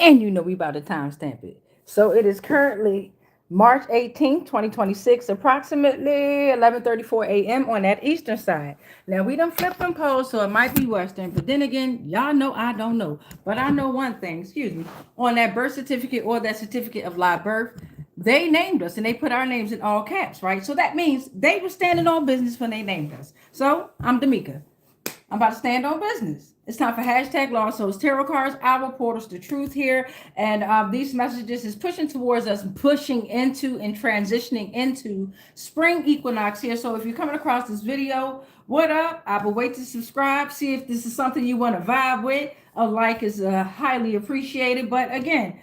And you know we about to timestamp it. So it is currently March 18th, 2026, approximately 11:34 a.m. on that eastern side. Now we done flipped them poles, so it might be western, but then again, y'all know I don't know. But I know one thing, excuse me, on that birth certificate or that certificate of live birth, they named us and they put our names in all caps, right? So that means they were standing on business when they named us. So I'm D'Amica. I'm about to stand on business. It's time for hashtag Lost Souls Tarot Cards, our portals to truth here. And these messages is pushing towards us, pushing into and transitioning into spring equinox here. So if you're coming across this video, what up? I will wait to subscribe, see if this is something you want to vibe with. A like is highly appreciated. But again,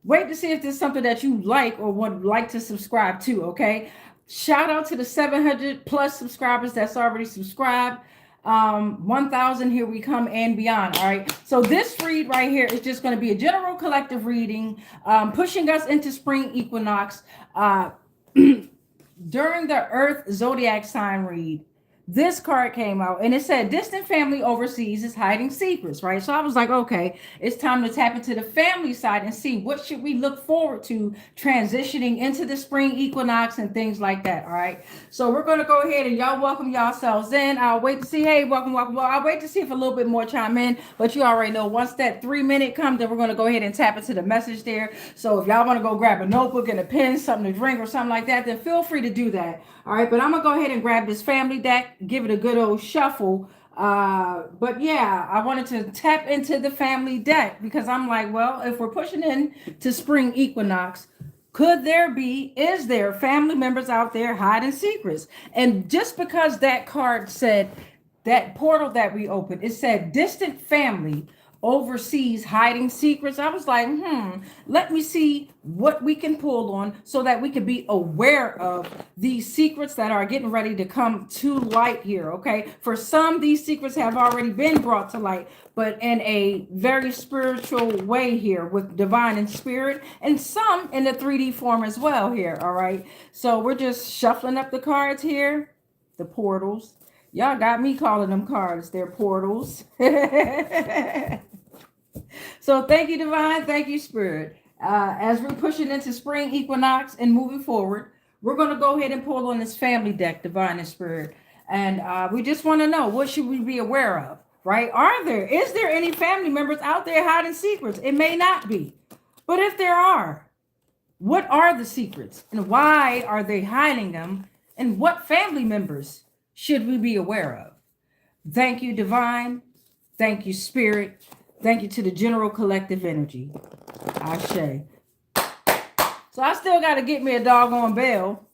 wait to see if there's something that you like or would like to subscribe to, okay? Shout out to the 700 plus subscribers that's already subscribed. 1,000, here we come and beyond. All right. So this read right here is just going to be a general collective reading, pushing us into spring equinox. During the Earth zodiac sign read, this card came out and it said distant family overseas is hiding secrets, right? So I was like, okay, it's time to tap into the family side and see what should we look forward to transitioning into the spring equinox and things like that. All right. So we're going to go ahead and y'all welcome yourselves in. I'll wait to see, hey, welcome. Well, I'll wait to see if a little bit more chime in, but you already know once that 3 minute comes, then we're going to go ahead and tap into the message there. So if y'all want to go grab a notebook and a pen, something to drink or something like that, then feel free to do that. All right, but I'm gonna go ahead and grab this family deck, give it a good old shuffle. But yeah, I wanted to tap into the family deck because I'm like, well, if we're pushing in to spring equinox, is there family members out there hiding secrets? And just because that card said that portal that we opened, it said distant family overseas hiding secrets. I was like, let me see what we can pull on so that we can be aware of these secrets that are getting ready to come to light here. Okay. For some, these secrets have already been brought to light, but in a very spiritual way here with divine and spirit, and some in the 3D form as well here. All right. So we're just shuffling up the cards here, the portals. Y'all got me calling them cards. They're portals. So thank you, Divine. Thank you, Spirit. As we're pushing into spring equinox and moving forward, we're going to go ahead and pull on this family deck, Divine and Spirit. And we just want to know, what should we be aware of, right? Is there any family members out there hiding secrets? It may not be. But if there are, what are the secrets? And why are they hiding them? And what family members should we be aware of? Thank you, Divine. Thank you, Spirit. Thank you to the general collective energy. Ashe. So I still got to get me a doggone bell.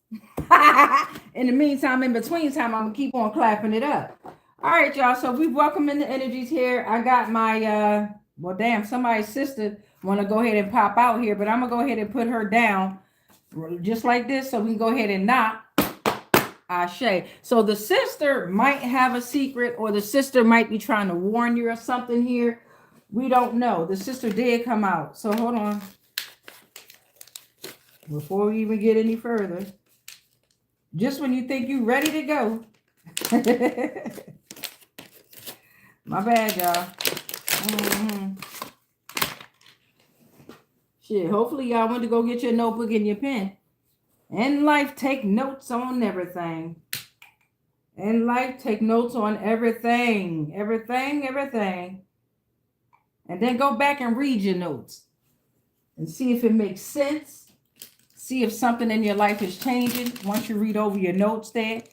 In the meantime, in between time, I'm going to keep on clapping it up. All right, y'all. So we welcome in the energies here. I got my, well, damn, somebody's sister want to go ahead and pop out here, but I'm going to go ahead and put her down just like this so we can go ahead and knock. Ashe. So the sister might have a secret, or the sister might be trying to warn you of something here. We don't know. The sister did come out. So hold on. Before we even get any further, just when you think you're ready to go. My bad, y'all. Shit, hopefully y'all went to go get your notebook and your pen. In life, take notes on everything. In life, take notes on everything. Everything. And then go back and read your notes and see if it makes sense. See if something in your life is changing once you read over your notes there.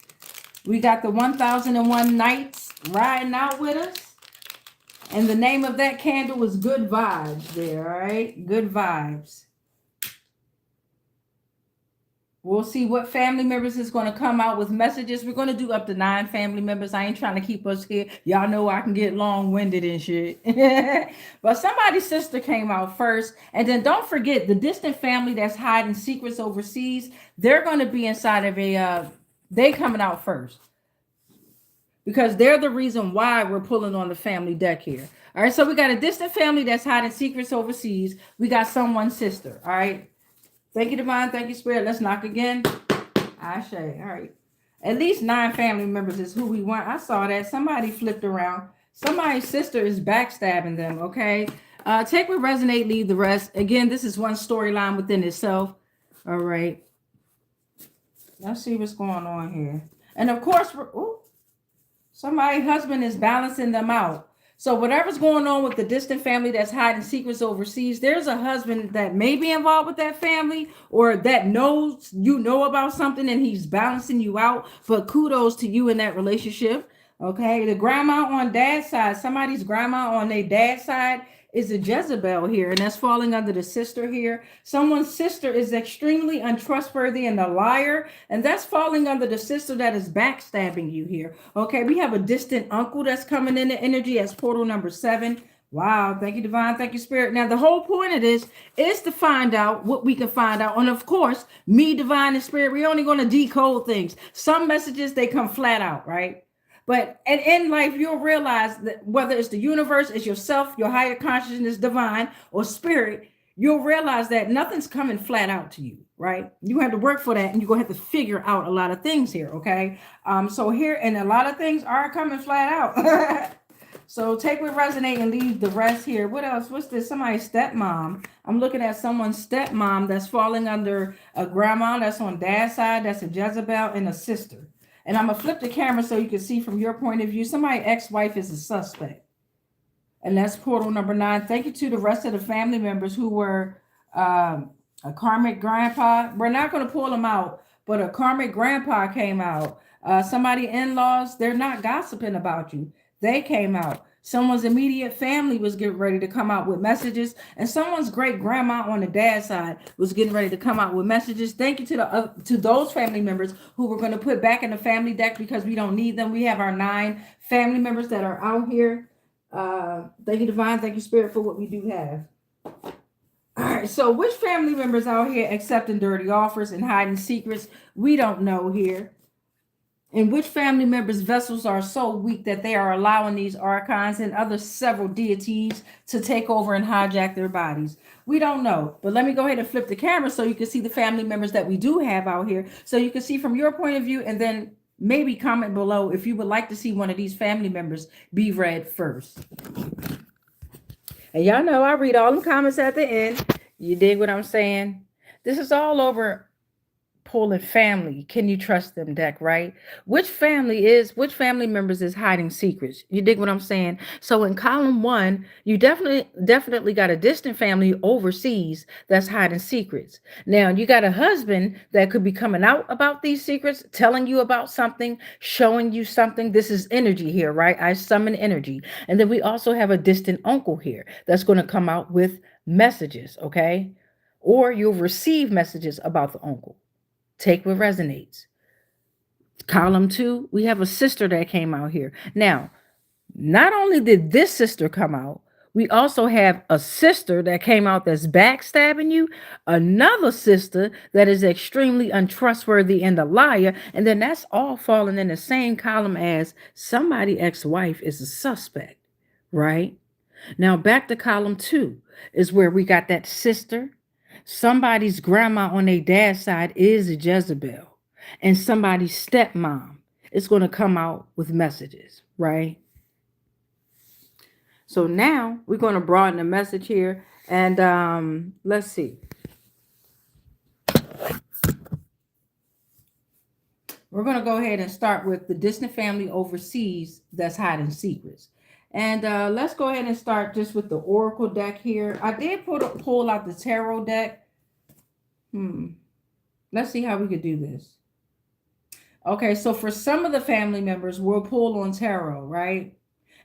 We got the 1001 Nights riding out with us. And the name of that candle is Good Vibes there, all right? Good Vibes. We'll see what family members is going to come out with messages. We're going to do up to 9 family members. I ain't trying to keep us here. Y'all know I can get long-winded and shit. But somebody's sister came out first. And then don't forget, the distant family that's hiding secrets overseas, they're going to be inside of they coming out first. Because they're the reason why we're pulling on the family deck here. All right, so we got a distant family that's hiding secrets overseas. We got someone's sister, all right? Thank you, Divine. Thank you, Spirit. Let's knock again. Ashe. All right. At least 9 family members is who we want. I saw that. Somebody flipped around. Somebody's sister is backstabbing them, okay? Take what resonate, leave the rest. Again, this is one storyline within itself. All right. Let's see what's going on here. And of course, somebody's husband is balancing them out. So whatever's going on with the distant family that's hiding secrets overseas, there's a husband that may be involved with that family or that knows you know about something and he's balancing you out. But kudos to you in that relationship. Okay. The grandma on dad's side, somebody's grandma on their dad's side is a Jezebel here, and that's falling under the sister here. Someone's sister is extremely untrustworthy and a liar, and that's falling under the sister that is backstabbing you here. Okay, we have a distant uncle that's coming in the energy as portal number 7. Wow, thank you, divine, thank you, spirit. Now, the whole point of this is to find out what we can find out. And of course, me, divine, and spirit, we're only going to decode things. Some messages, they come flat out, right? But and in life, you'll realize that whether it's the universe, it's yourself, your higher consciousness, divine, or spirit, you'll realize that nothing's coming flat out to you, right? You have to work for that, and you're going to have to figure out a lot of things here, okay? So here, and a lot of things are coming flat out. So take what resonate and leave the rest here. What else? What's this? Somebody's stepmom. I'm looking at someone's stepmom that's falling under a grandma that's on dad's side. That's a Jezebel and a sister. And I'm going to flip the camera so you can see from your point of view. Somebody's ex-wife is a suspect. And that's portal number 9. Thank you to the rest of the family members who were a karmic grandpa. We're not going to pull them out, but a karmic grandpa came out. Somebody in-laws, they're not gossiping about you. They came out. Someone's immediate family was getting ready to come out with messages, and someone's great grandma on the dad's side was getting ready to come out with messages. Thank you to those family members who we're going to put back in the family deck because we don't need them. We have our 9 family members that are out here. Thank you, divine. Thank you, spirit, for what we do have. All right. So which family members out here accepting dirty offers and hiding secrets? We don't know here. And which family members' vessels are so weak that they are allowing these archons and other several deities to take over and hijack their bodies? We don't know. But let me go ahead and flip the camera so you can see the family members that we do have out here. So you can see from your point of view, and then maybe comment below if you would like to see one of these family members be read first. And y'all know I read all the comments at the end. You dig what I'm saying? This is all over pulling family. Can you trust them deck, right? Which family members is hiding secrets? You dig what I'm saying? So in column 1, you definitely got a distant family overseas that's hiding secrets. Now you got a husband that could be coming out about these secrets, telling you about something, showing you something. This is energy here, right? I summon energy. And then we also have a distant uncle here that's going to come out with messages, okay? Or you'll receive messages about the uncle. Take what resonates. Column 2, we have a sister that came out here. Now, not only did this sister come out, we also have a sister that came out that's backstabbing you, another sister that is extremely untrustworthy and a liar, and then that's all falling in the same column as somebody's ex-wife is a suspect, right? Now, back to column 2 is where we got that sister. Somebody's grandma on their dad's side is a Jezebel, and somebody's stepmom is going to come out with messages, right? So now we're going to broaden the message here, and let's see. We're going to go ahead and start with the distant family overseas that's hiding secrets. And let's go ahead and start just with the Oracle deck here. I did pull out the Tarot deck. Let's see how we could do this. Okay, so for some of the family members, we'll pull on Tarot, right?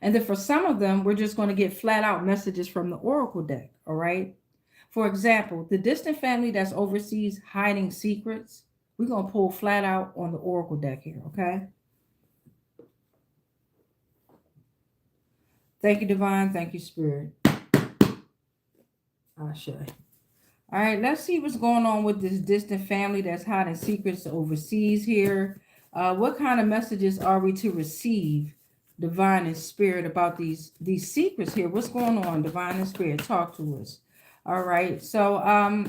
And then for some of them, we're just going to get flat out messages from the Oracle deck, all right? For example, the distant family that's overseas hiding secrets, we're going to pull flat out on the Oracle deck here, okay? Thank you, divine. Thank you, spirit. Ashe. All right, let's see what's going on with this distant family that's hiding secrets overseas here. What kind of messages are we to receive, divine and spirit, about these secrets here? What's going on, divine and spirit? Talk to us. All right, so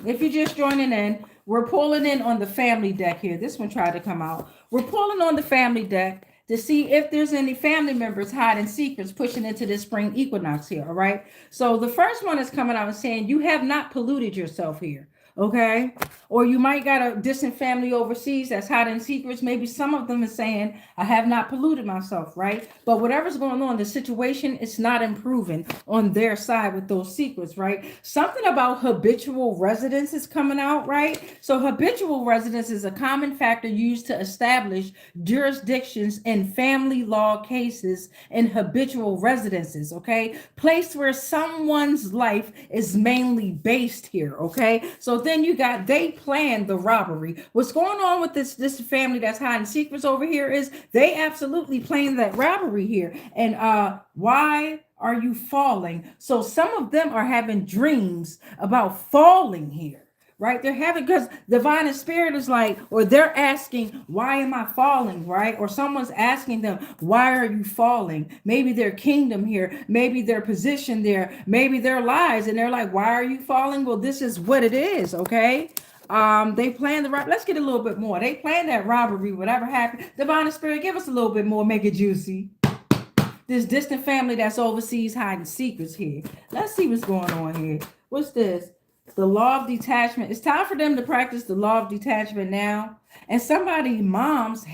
if you're just joining in, we're pulling in on the family deck here. This one tried to come out. We're pulling on the family deck. to see if there's any family members hiding secrets pushing into this spring equinox here. All right. So the first one is coming out and saying you have not polluted yourself here. Okay. Or you might got a distant family overseas that's hiding secrets. Maybe some of them is saying, I have not polluted myself, right? But whatever's going on, the situation is not improving on their side with those secrets, right? Something about habitual residence is coming out, right? So habitual residence is a common factor used to establish jurisdictions in family law cases and habitual residences, okay? Place where someone's life is mainly based here, okay? So then you got they planned the robbery. What's going on with this family that's hiding secrets over here is they absolutely planned that robbery here. And why are you falling? So some of them are having dreams about falling here. Right, they're having because divine and spirit is like, or they're asking, why am I falling? Right, or someone's asking them, why are you falling? Maybe their kingdom here, maybe their position there, maybe their lives, and they're like, why are you falling? Well, this is what it is. Okay. They planned the robbery. Let's get a little bit more. They planned that robbery, whatever happened. Divine and spirit, give us a little bit more, make it juicy. This distant family that's overseas hiding secrets here. Let's see what's going on here. What's this? The law of detachment. It's time for them to practice the law of detachment now. And somebody mom is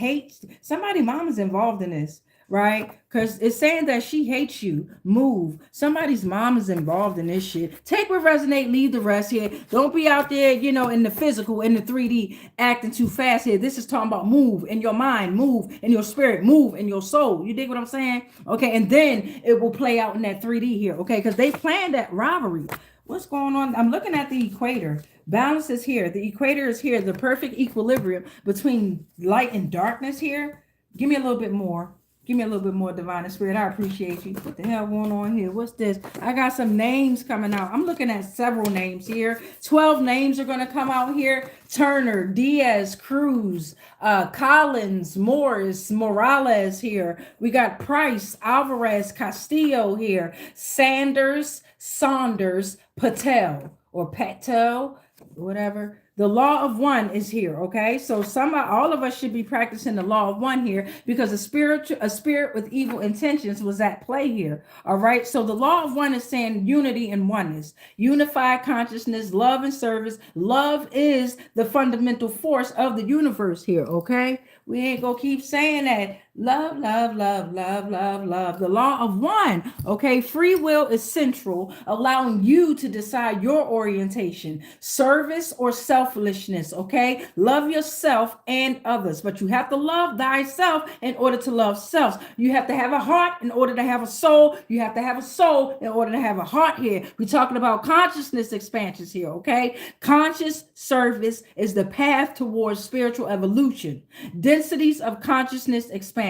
involved in this, right? Because it's saying that she hates you. Move. Somebody's mom is involved in this shit. Take what resonate, leave the rest here. Don't be out there, in the physical, in the 3D, acting too fast here. This is talking about move in your mind, move in your spirit, move in your soul. You dig what I'm saying? Okay, and then it will play out in that 3D here, okay? Because they planned that robbery. What's going on? I'm looking at the equator. Balance is here. The equator is here. The perfect equilibrium between light and darkness here. Give me a little bit more. Give me a little bit more, divine and spirit. I appreciate you. What the hell going on here? What's this? I got some names coming out. I'm looking at several names here. 12 names are going to come out here. Turner, Diaz, Cruz, Collins, Morris, Morales here. We got Price, Alvarez, Castillo here. Sanders, Saunders, Patel, or Patel, whatever. The law of one is here, okay? So all of us should be practicing the law of one here because a spirit with evil intentions was at play here, all right? So the law of one is saying unity and oneness, unified consciousness, love and service. Love is the fundamental force of the universe here, okay? We ain't gonna keep saying that. Love, love, love, love, love, love. The law of one, okay? Free will is central, allowing you to decide your orientation, service or selfishness, okay? Love yourself and others, but you have to love thyself in order to love self. You have to have a heart in order to have a soul. You have to have a soul in order to have a heart here. We're talking about consciousness expansions here, okay? Conscious service is the path towards spiritual evolution. Densities of consciousness expansion.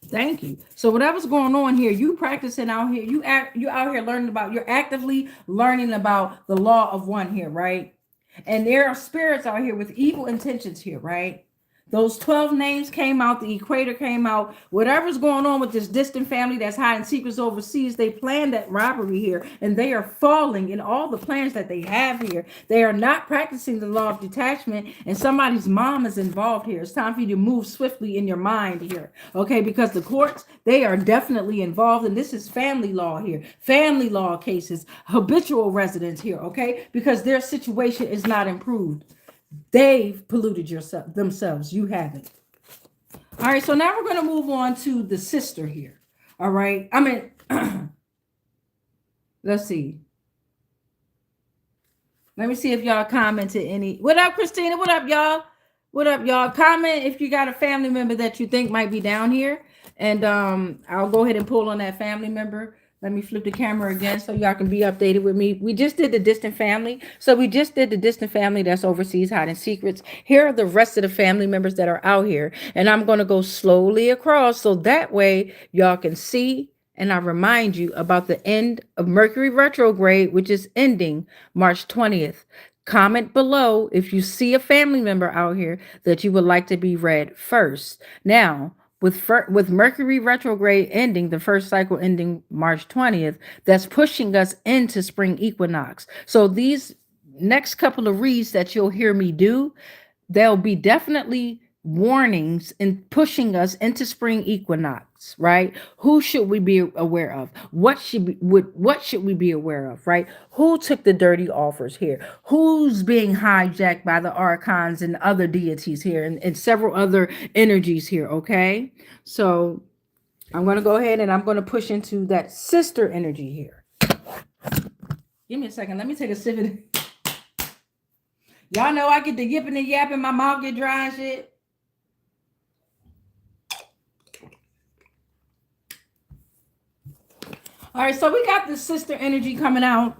Thank you. So whatever's going on here, you practicing out here, you're out here you're actively learning about the law of one here, right? And there are spirits out here with evil intentions here, right? Those 12 names came out, the equator came out, whatever's going on with this distant family that's hiding secrets overseas, they planned that robbery here, and they are falling in all the plans that they have here. They are not practicing the law of detachment, and somebody's mom is involved here. It's time for you to move swiftly in your mind here, okay? Because the courts, they are definitely involved, and this is family law here, family law cases, habitual residents here, okay? Because their situation is not improved. They've polluted themselves. You haven't. All right. So now we're going to move on to the sister here. All right. Let's see. Let me see if y'all commented any. What up, Christina? What up, y'all? What up, y'all? Comment if you got a family member that you think might be down here. And I'll go ahead and pull on that family member. Let me flip the camera again so y'all can be updated with me. We just did the distant family. So we just did the distant family that's overseas hiding secrets. Here are the rest of the family members that are out here. And I'm going to go slowly across so that way y'all can see. And I remind you about the end of Mercury retrograde, which is ending March 20th. Comment below if you see a family member out here that you would like to be read first. Now, with Mercury retrograde ending, the first cycle ending March 20th, that's pushing us into spring equinox. So these next couple of reads that you'll hear me do, they'll be definitely warnings and pushing us into spring equinox, right? Who should we be aware of? What should we be aware of, right? Who took the dirty offers here? Who's being hijacked by the archons and other deities here, and several other energies here, okay? So I'm going to go ahead and I'm going to push into that sister energy here. Give me a second. Let me take a sip of it. Y'all know I get the yipping and yapping, my mouth get dry and shit. All right, so we got the sister energy coming out.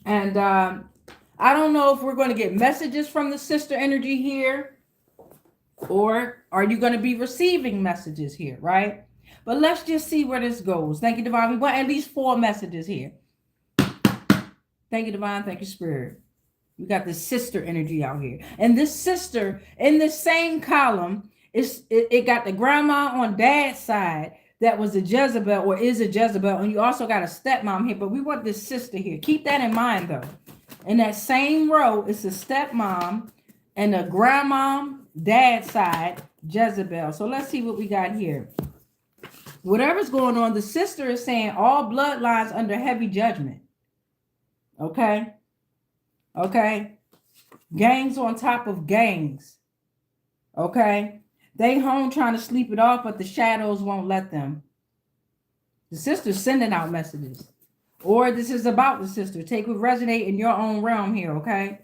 And I don't know if we're going to get messages from the sister energy here, or are you going to be receiving messages here, right? But let's just see where this goes. Thank you, Divine. We want at least 4 messages here. Thank you, Divine. Thank you, Spirit. We got the sister energy out here. And this sister, in the same column, it got the grandma on dad's side that was a Jezebel or is a Jezebel. And you also got a stepmom here. But we want this sister here. Keep that in mind, though. In that same row, it's a stepmom and a grandma, dad's side, Jezebel. So let's see what we got here. Whatever's going on, the sister is saying all bloodlines under heavy judgment. Okay? Okay? Gangs on top of gangs. Okay? They home trying to sleep it off, but the shadows won't let them. The sister's sending out messages. Or this is about the sister. Take what resonate in your own realm here, okay?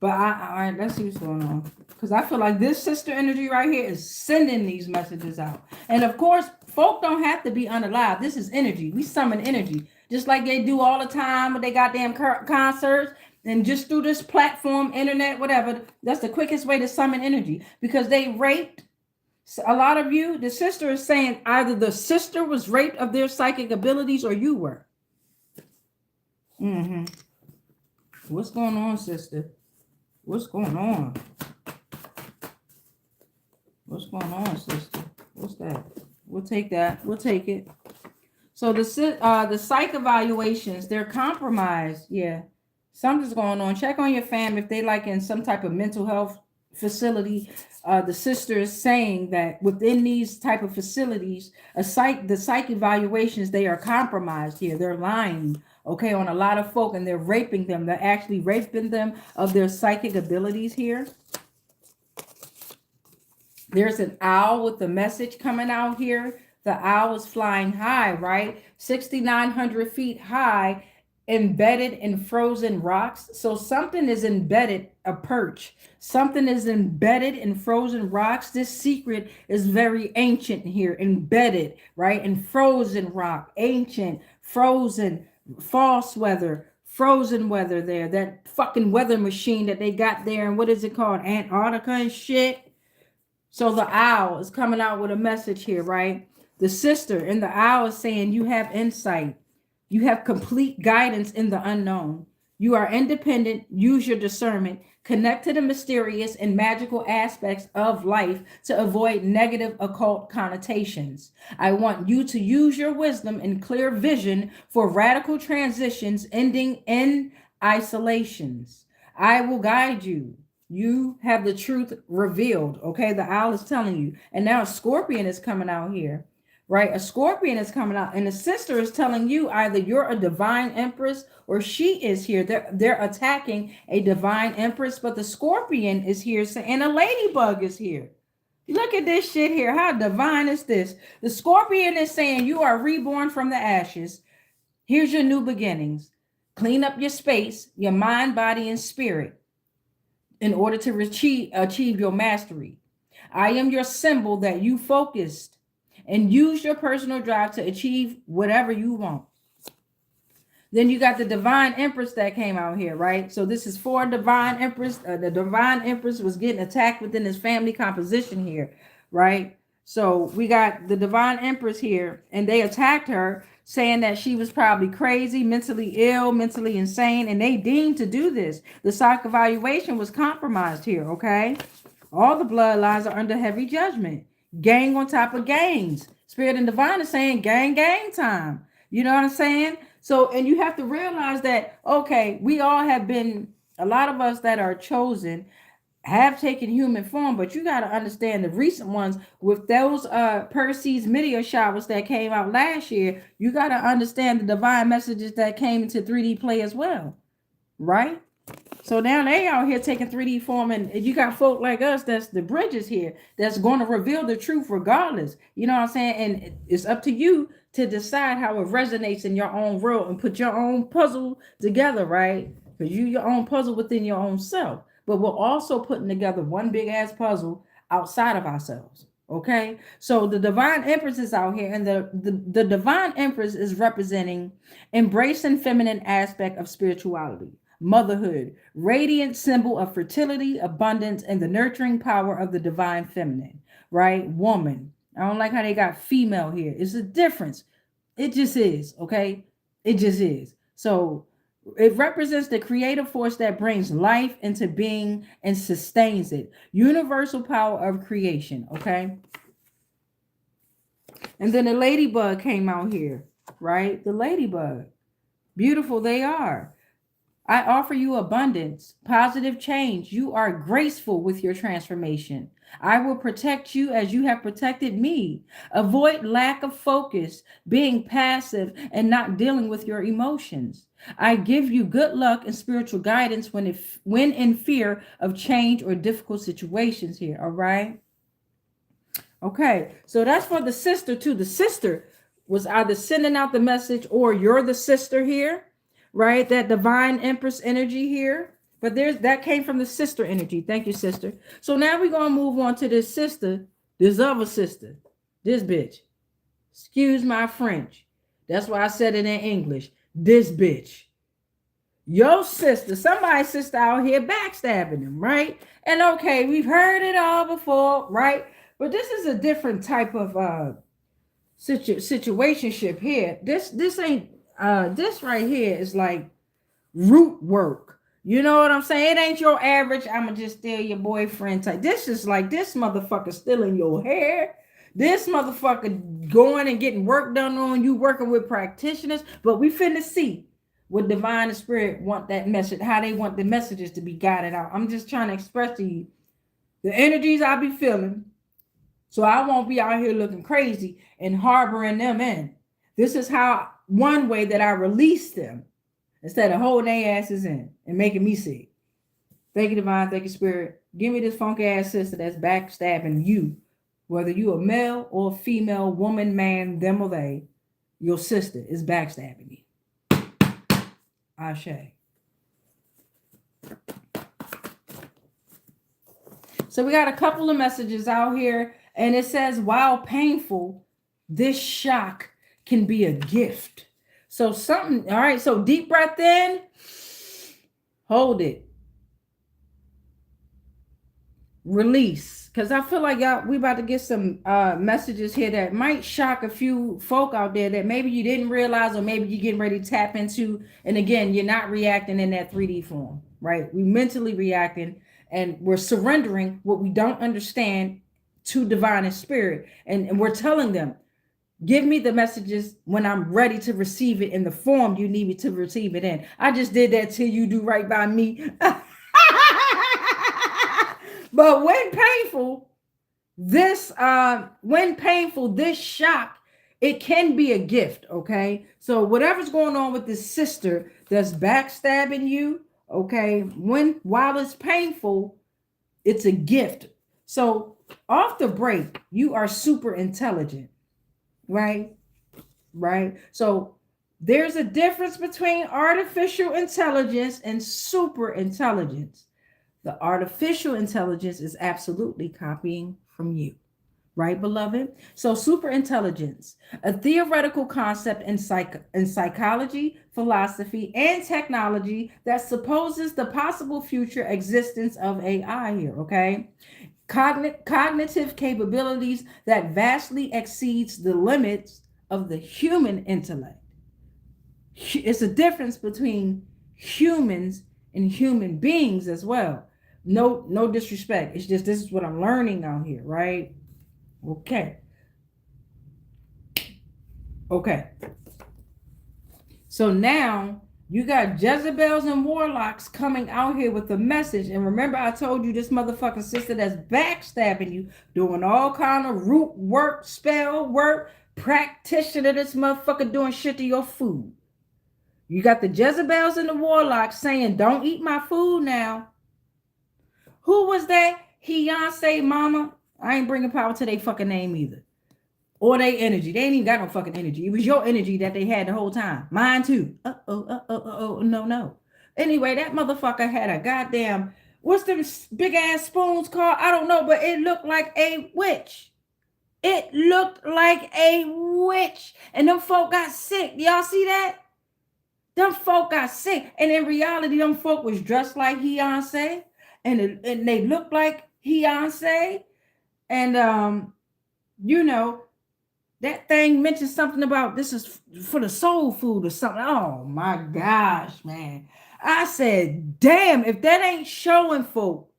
But all right, let's see what's going on. Because I feel like this sister energy right here is sending these messages out. And of course, folk don't have to be unalive. This is energy. We summon energy. Just like they do all the time with their goddamn concerts. And just through this platform, internet, whatever, that's the quickest way to summon energy. Because they raped a lot of you. The sister is saying either the sister was raped of their psychic abilities or you were. What's going on, sister? What's going on? What's going on, sister? What's that? We'll take that. We'll take it. So the psych evaluations, they're compromised. Yeah. Something's going on. Check on your fam if they like in some type of mental health facility. The sister is saying that within these type of facilities, the psych evaluations, they are compromised here. They're lying, okay, on a lot of folk, and they're raping them. They're actually raping them of their psychic abilities here. There's an owl with the message coming out here. The owl is flying high, right? 6,900 feet high, embedded in frozen rocks. So something is embedded, a perch. Something is embedded in frozen rocks. This secret is very ancient here, embedded, right? In frozen rock, ancient, frozen, false weather, frozen weather there. That fucking weather machine that they got there. And what is it called? Antarctica and shit. So the owl is coming out with a message here, right? The sister in the owl is saying you have insight. You have complete guidance in the unknown. You are independent. Use your discernment. Connect to the mysterious and magical aspects of life to avoid negative occult connotations. I want you to use your wisdom and clear vision for radical transitions ending in isolations. I will guide you. You have the truth revealed. Okay, the owl is telling you. And now a scorpion is coming out here. Right? A scorpion is coming out, and the sister is telling you either you're a divine empress or she is here. They're attacking a divine empress, but the scorpion is here, and a ladybug is here. Look at this shit here. How divine is this? The scorpion is saying you are reborn from the ashes. Here's your new beginnings. Clean up your space, your mind, body, and spirit in order to achieve your mastery. I am your symbol that you focused and use your personal drive to achieve whatever you want. Then you got the divine empress that came out here, right? So this is for divine empress. The divine empress was getting attacked within his family composition here, right? So we got the divine empress here, and they attacked her, saying that she was probably crazy, mentally ill, mentally insane, and they deemed to do this. The psych evaluation was compromised here, okay? All the bloodlines are under heavy judgment. Gang on top of gangs. Spirit and divine is saying gang time. You know what I'm saying? So, and you have to realize that, okay, we all have been, a lot of us that are chosen have taken human form, but you got to understand the recent ones with those Perseus meteor showers that came out last year. You got to understand the divine messages that came into 3D play as well, right? So now they out here taking 3D form, and you got folk like us that's the bridges here that's going to reveal the truth regardless. You know what I'm saying? And it's up to you to decide how it resonates in your own world and put your own puzzle together, right? Because you your own puzzle within your own self. But we're also putting together one big ass puzzle outside of ourselves. Okay, so the divine empress is out here, and the divine empress is representing embracing feminine aspect of spirituality, motherhood, radiant symbol of fertility, abundance, and the nurturing power of the divine feminine, right? Woman. I don't like how they got female here. It's a difference. It just is, okay? It just is. So it represents the creative force that brings life into being and sustains it. Universal power of creation, okay? And then the ladybug came out here, right? The ladybug. Beautiful they are. I offer you abundance, positive change. You are graceful with your transformation. I will protect you as you have protected me. Avoid lack of focus, being passive, and not dealing with your emotions. I give you good luck and spiritual guidance when in fear of change or difficult situations here, all right? Okay, so that's for the sister too. The sister was either sending out the message or you're the sister here, right? That divine empress energy here. But that came from the sister energy. Thank you, sister. So now we're going to move on to this sister, this other sister, this bitch. Excuse my French. That's why I said it in English. This bitch. Your sister, somebody's sister out here backstabbing them, right? And okay, we've heard it all before, right? But this is a different type of situationship here. This ain't this right here is like root work. You know what I'm saying? It ain't your average, I'ma just steal your boyfriend type. This is like this motherfucker stealing your hair. This motherfucker going and getting work done on you, working with practitioners. But we finna see what divine and spirit want that message, how they want the messages to be guided out. I'm just trying to express to you the energies I be feeling, so I won't be out here looking crazy and harboring them in. This is how one way that I release them instead of holding their asses in and making me sick. Thank you, divine. Thank you, spirit. Give me this funky ass sister that's backstabbing you, whether you a male or a female, woman, man, them or they. Your sister is backstabbing you. Ashe. So we got a couple of messages out here, and it says, while painful, this shock can be a gift. So something, all right, so deep breath in, hold it. Release. Because I feel like we about to get some messages here that might shock a few folk out there that maybe you didn't realize, or maybe you're getting ready to tap into. And again, you're not reacting in that 3D form, right? We mentally reacting, and we're surrendering what we don't understand to divine and spirit. And we're telling them, give me the messages when I'm ready to receive it in the form you need me to receive it in. I just did that till you do right by me. But when painful, this shock, it can be a gift, okay? So whatever's going on with this sister that's backstabbing you, okay, while it's painful, it's a gift. So off the break, you are super intelligent, right? Right? So there's a difference between artificial intelligence and super intelligence. The artificial intelligence is absolutely copying from you, right, beloved? So super intelligence, a theoretical concept in psychology, philosophy, and technology that supposes the possible future existence of AI here, okay? Cognitive capabilities that vastly exceeds the limits of the human intellect. It's a difference between humans and human beings as well. No disrespect. It's just this is what I'm learning out here, right? Okay. So now You got Jezebels and warlocks coming out here with a message. And remember, I told you this motherfucking sister that's backstabbing you, doing all kind of root work, spell work, practitioner, this motherfucker doing shit to your food. You got the Jezebels and the warlocks saying, don't eat my food now. Who was that? Beyonce mama? I ain't bringing power to their fucking name either. Or they energy. They ain't even got no fucking energy. It was your energy that they had the whole time. Mine too. No. Anyway, that motherfucker had a goddamn, what's them big ass spoons called? I don't know, but it looked like a witch. It looked like a witch. And them folk got sick. Y'all see that? Them folk got sick. And in reality, them folk was dressed like Beyonce. And they looked like Beyonce. And, you know, that thing mentioned something about this is for the soul food or something. Oh my gosh, man. I said, damn, if that ain't showing folk.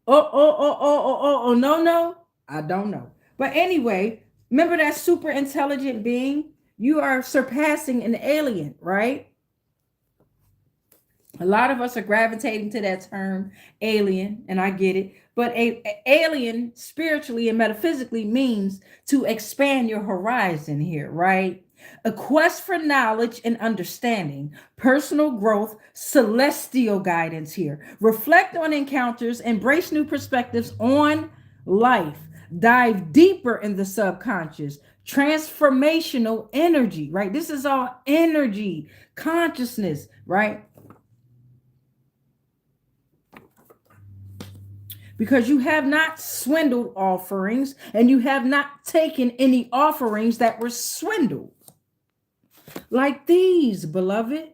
No. I don't know. But anyway, remember that super intelligent being? You are surpassing an alien, right? A lot of us are gravitating to that term alien, and I get it. But a alien spiritually and metaphysically means to expand your horizon here, right? A quest for knowledge and understanding, personal growth, celestial guidance here. Reflect on encounters, embrace new perspectives on life. Dive deeper in the subconscious, transformational energy, right? This is all energy, consciousness, right? Because you have not swindled offerings and you have not taken any offerings that were swindled. Like these, beloved.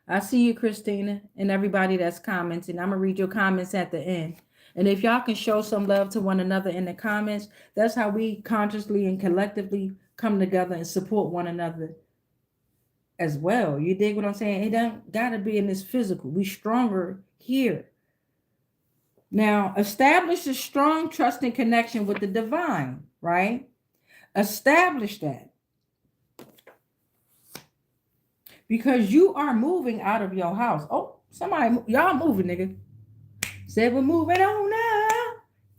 I see you, Christina, and everybody that's commenting. I'm going to read your comments at the end. And if y'all can show some love to one another in the comments, that's how we consciously and collectively come together and support one another as well. You dig what I'm saying? It don't got to be in this physical. We stronger here. Now, establish a strong, trusting connection with the divine, right? Establish that. Because you are moving out of your house. Oh, somebody, y'all moving, nigga. Said we're moving on now.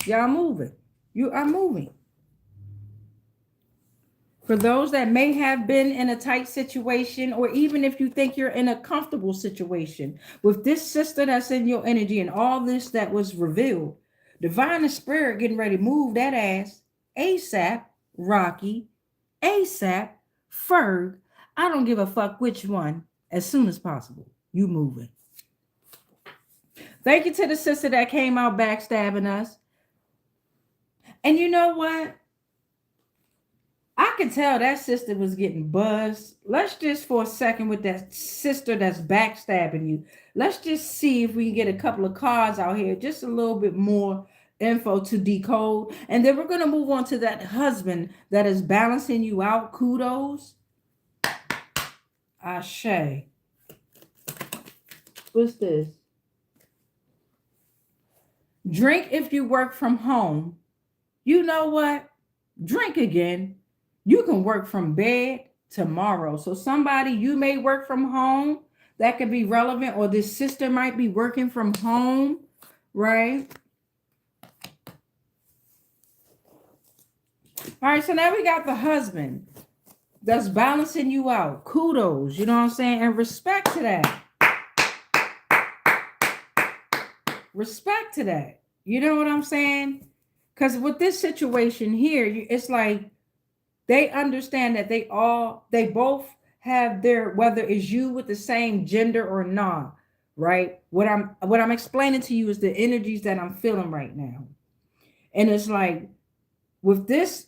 Y'all moving. You are moving. For those that may have been in a tight situation, or even if you think you're in a comfortable situation, with this sister that's in your energy and all this that was revealed, divine and spirit getting ready to move that ass ASAP, Rocky, ASAP, Ferg. I don't give a fuck which one, as soon as possible. You moving. Thank you to the sister that came out backstabbing us. And you know what? I could tell that sister was getting buzzed. Let's just for a second with that sister that's backstabbing you. Let's just see if we can get a couple of cards out here. Just a little bit more info to decode. And then we're going to move on to that husband that is balancing you out. Kudos. Ashe. What's this? Drink if you work from home. You know what? Drink again. You can work from bed tomorrow. So somebody, you may work from home. That could be relevant. Or this sister might be working from home, right? All right, so now we got the husband that's balancing you out. Kudos, you know what I'm saying? And respect to that. Respect to that. You know what I'm saying? Because with this situation here, it's like they understand that they both have their, whether it's you with the same gender or not, right? What I'm explaining to you is the energies that I'm feeling right now. And it's like with these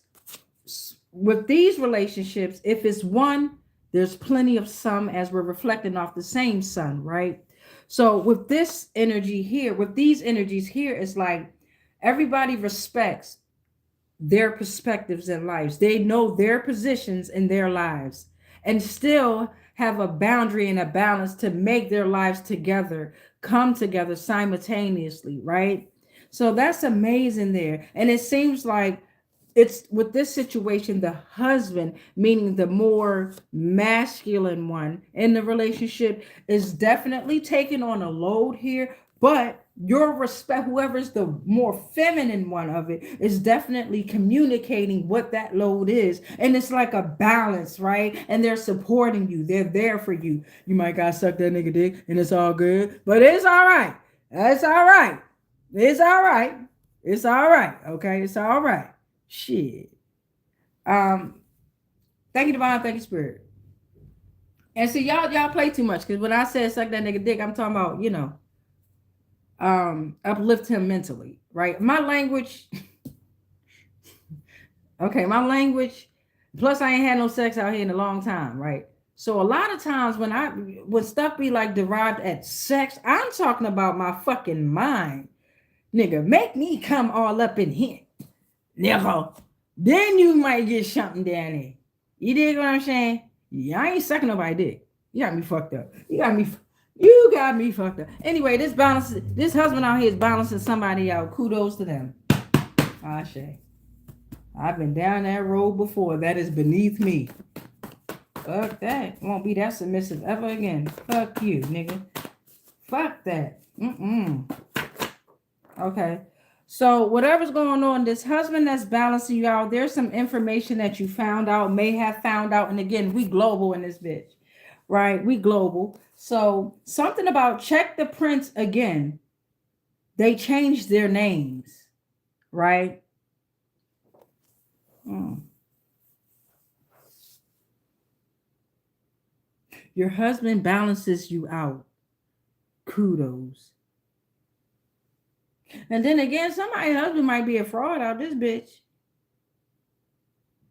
relationships, if it's one, there's plenty of some, as we're reflecting off the same sun, right? So with this energy here, with these energies here, it's like everybody respects their perspectives in lives. They know their positions in their lives and still have a boundary and a balance to make their lives together, come together simultaneously, right? So that's amazing there. And it seems like it's with this situation, the husband, meaning the more masculine one in the relationship, is definitely taking on a load here. But your respect, whoever's the more feminine one of it, is definitely communicating what that load is. And it's like a balance, right? And they're supporting you, they're there for you. You might gotta suck that nigga dick, and it's all good, but it's all right. It's all right. It's all right. It's all right. Okay, it's all right. Shit. Um, Thank you, Divine. Thank you, Spirit. And see, y'all play too much, because when I said suck that nigga dick, I'm talking about, uplift him mentally, right? My language, okay, my language. Plus, I ain't had no sex out here in a long time, right? So a lot of times when stuff be like derived at sex, I'm talking about my fucking mind, nigga. Make me come all up in here, nigga. Then you might get something down there. You dig what I'm saying? Yeah, I ain't sucking nobody dick. You got me fucked up. You got me fucked up. Anyway, this husband out here is balancing somebody out. Kudos to them. Ashe. I've been down that road before. That is beneath me. Fuck that. Won't be that submissive ever again. Fuck you, nigga. Fuck that. Okay. So whatever's going on, this husband that's balancing you out, there's some information that you found out, may have found out. And again, we global in this bitch, right? We global. So something about check the prints again. They changed their names, right? Your husband balances you out. Kudos. And then again, somebody's husband might be a fraud out this bitch.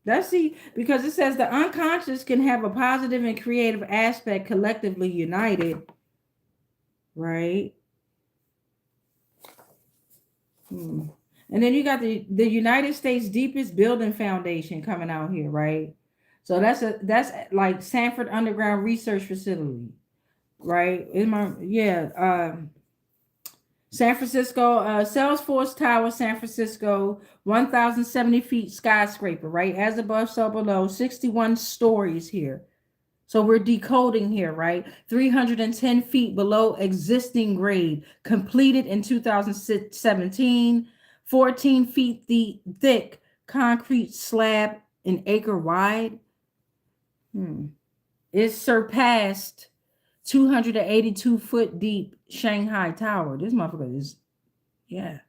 Let's see, because it says the unconscious can have a positive and creative aspect collectively united, right? And then you got the United States deepest building foundation coming out here, right? So that's like Sanford Underground Research Facility, right? San Francisco, Salesforce Tower, San Francisco, 1,070 feet skyscraper, right? As above, so below, 61 stories here. So we're decoding here, right? 310 feet below existing grade, completed in 2017, 14 feet thick concrete slab, an acre wide. It surpassed 282 foot deep Shanghai Tower. This motherfucker is, yeah.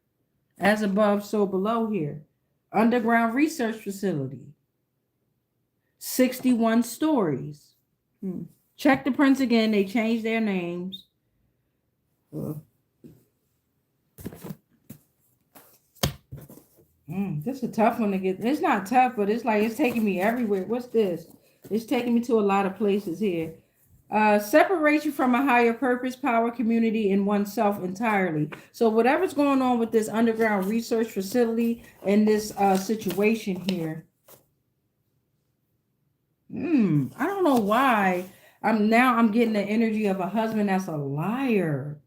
As above, so below here. Underground research facility. 61 stories. Check the prints again. They changed their names. This is a tough one to get. It's not tough, but it's like it's taking me everywhere. What's this? It's taking me to a lot of places here. Separation from a higher purpose, power, community, and oneself entirely. So whatever's going on with this underground research facility and this situation here. I don't know why. I'm getting the energy of a husband that's a liar.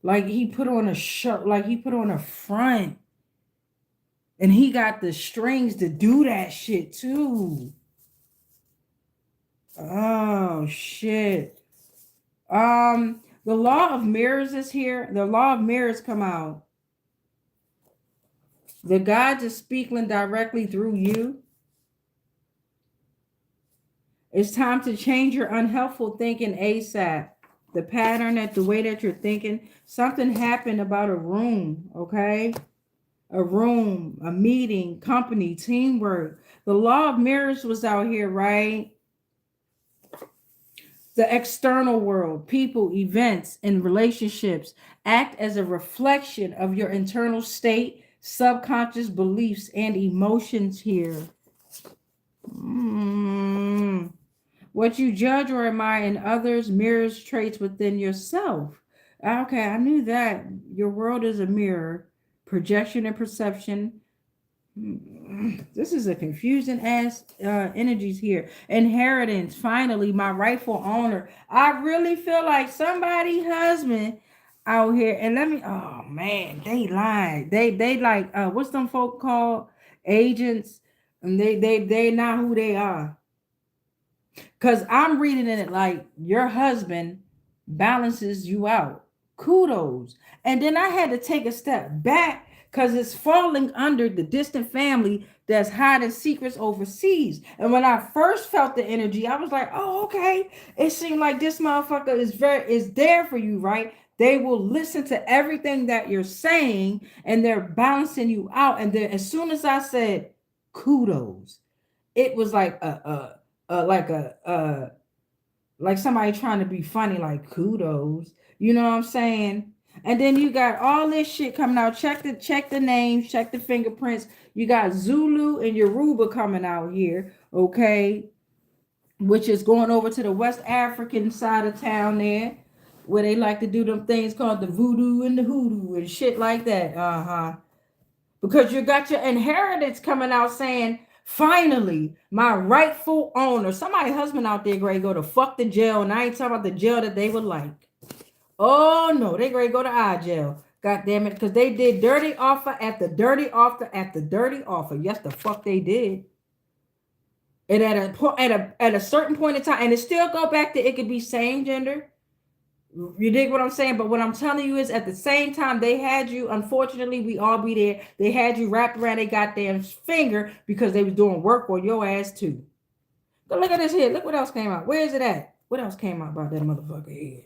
Like he put on a shirt, like he put on a front. And he got the strings to do that shit too. Oh shit. The law of mirrors is here. The law of mirrors come out. The God is speaking directly through you. It's time to change your unhelpful thinking ASAP. The pattern, the way that you're thinking. Something happened about a room, okay? A room, a meeting, company, teamwork. The law of mirrors was out here, right? The external world, people, events, and relationships act as a reflection of your internal state, subconscious beliefs, and emotions here. What you judge or admire in others mirrors traits within yourself. Okay, I knew that. Your world is a mirror, projection and perception. This is a confusing ass energies here. Inheritance, finally, my rightful owner. I really feel like somebody husband out here, and oh man, they lied. They like what's them folk called? agents, and they not who they are. Because I'm reading it like your husband balances you out. Kudos. And then I had to take a step back because it's falling under the distant family that's hiding secrets overseas. And when I first felt the energy, I was like, oh, okay. It seemed like this motherfucker is there for you, right? They will listen to everything that you're saying and they're balancing you out. And then as soon as I said kudos, it was like like somebody trying to be funny, like kudos. You know what I'm saying? And then you got all this shit coming out. Check the names, check the fingerprints. You got Zulu and Yoruba coming out here, okay? Which is going over to the West African side of town there, where they like to do them things called the voodoo and the hoodoo and shit like that. Because you got your inheritance coming out saying, finally, my rightful owner. Somebody's husband out there ready to go to fuck the jail, and I ain't talking about the jail that they would like. Oh no, they ready to go to our jail. God damn it, because they did dirty offer after dirty offer after dirty offer. Yes, the fuck they did. And at a certain point in time, and it still go back to it could be same gender. You dig what I'm saying? But what I'm telling you is at the same time they had you, unfortunately, we all be there. They had you wrapped around their goddamn finger because they was doing work on your ass too. But look at this here. Look what else came out. Where is it at? What else came out about that motherfucker here?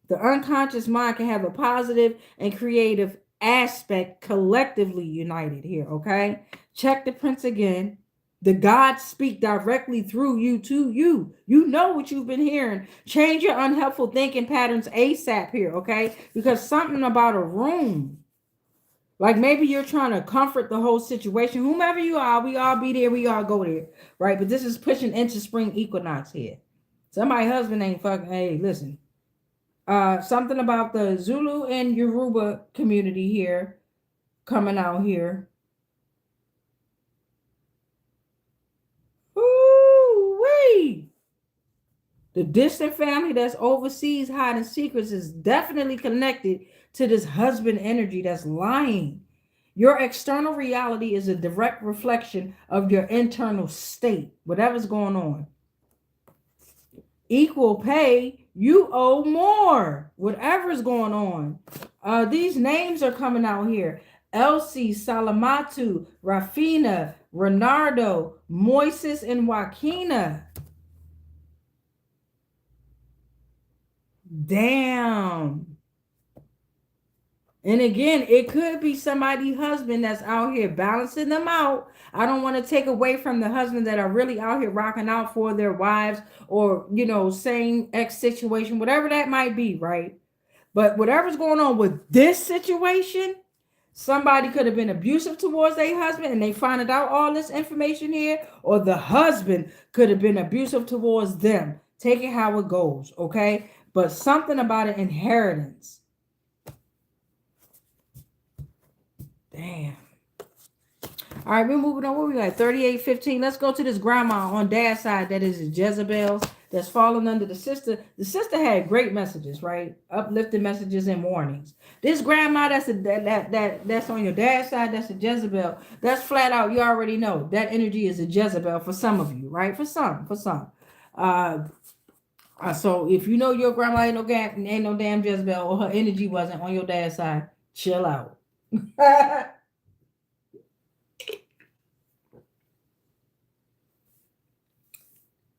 The unconscious mind can have a positive and creative aspect collectively united here, okay? Check the prints again. The gods speak directly through you to you. You know what you've been hearing. Change your unhelpful thinking patterns ASAP here, okay? Because something about a room. Like maybe you're trying to comfort the whole situation. Whomever you are, we all be there, we all go there, right? But this is pushing into spring equinox here. Somebody's husband ain't fucking, hey, listen. Something about the Zulu and Yoruba community here coming out here. Ooh-wee. The distant family that's overseas hiding secrets is definitely connected to this husband energy that's lying. Your external reality is a direct reflection of your internal state, whatever's going on. Equal pay, you owe more, whatever's going on. These names are coming out here. Elsie, Salamatu, Rafina, Renardo, Moises, and Joaquina. Damn. And again, it could be somebody's husband that's out here balancing them out. I don't want to take away from the husbands that are really out here rocking out for their wives or, you know, same ex situation, whatever that might be, right? But whatever's going on with this situation, somebody could have been abusive towards their husband and they finding out all this information here, or the husband could have been abusive towards them. Take it how it goes, okay? But something about an inheritance. Damn. All right, we're moving on. What we got? 3815. Let's go to this grandma on dad's side that is Jezebel that's falling under the sister. The sister had great messages, right? Uplifting messages and warnings. This grandma that's that's on your dad's side, that's a Jezebel. That's flat out. You already know that energy is a Jezebel for some of you, right? For some. So if you know your grandma ain't no damn Jezebel, or her energy wasn't on your dad's side, chill out.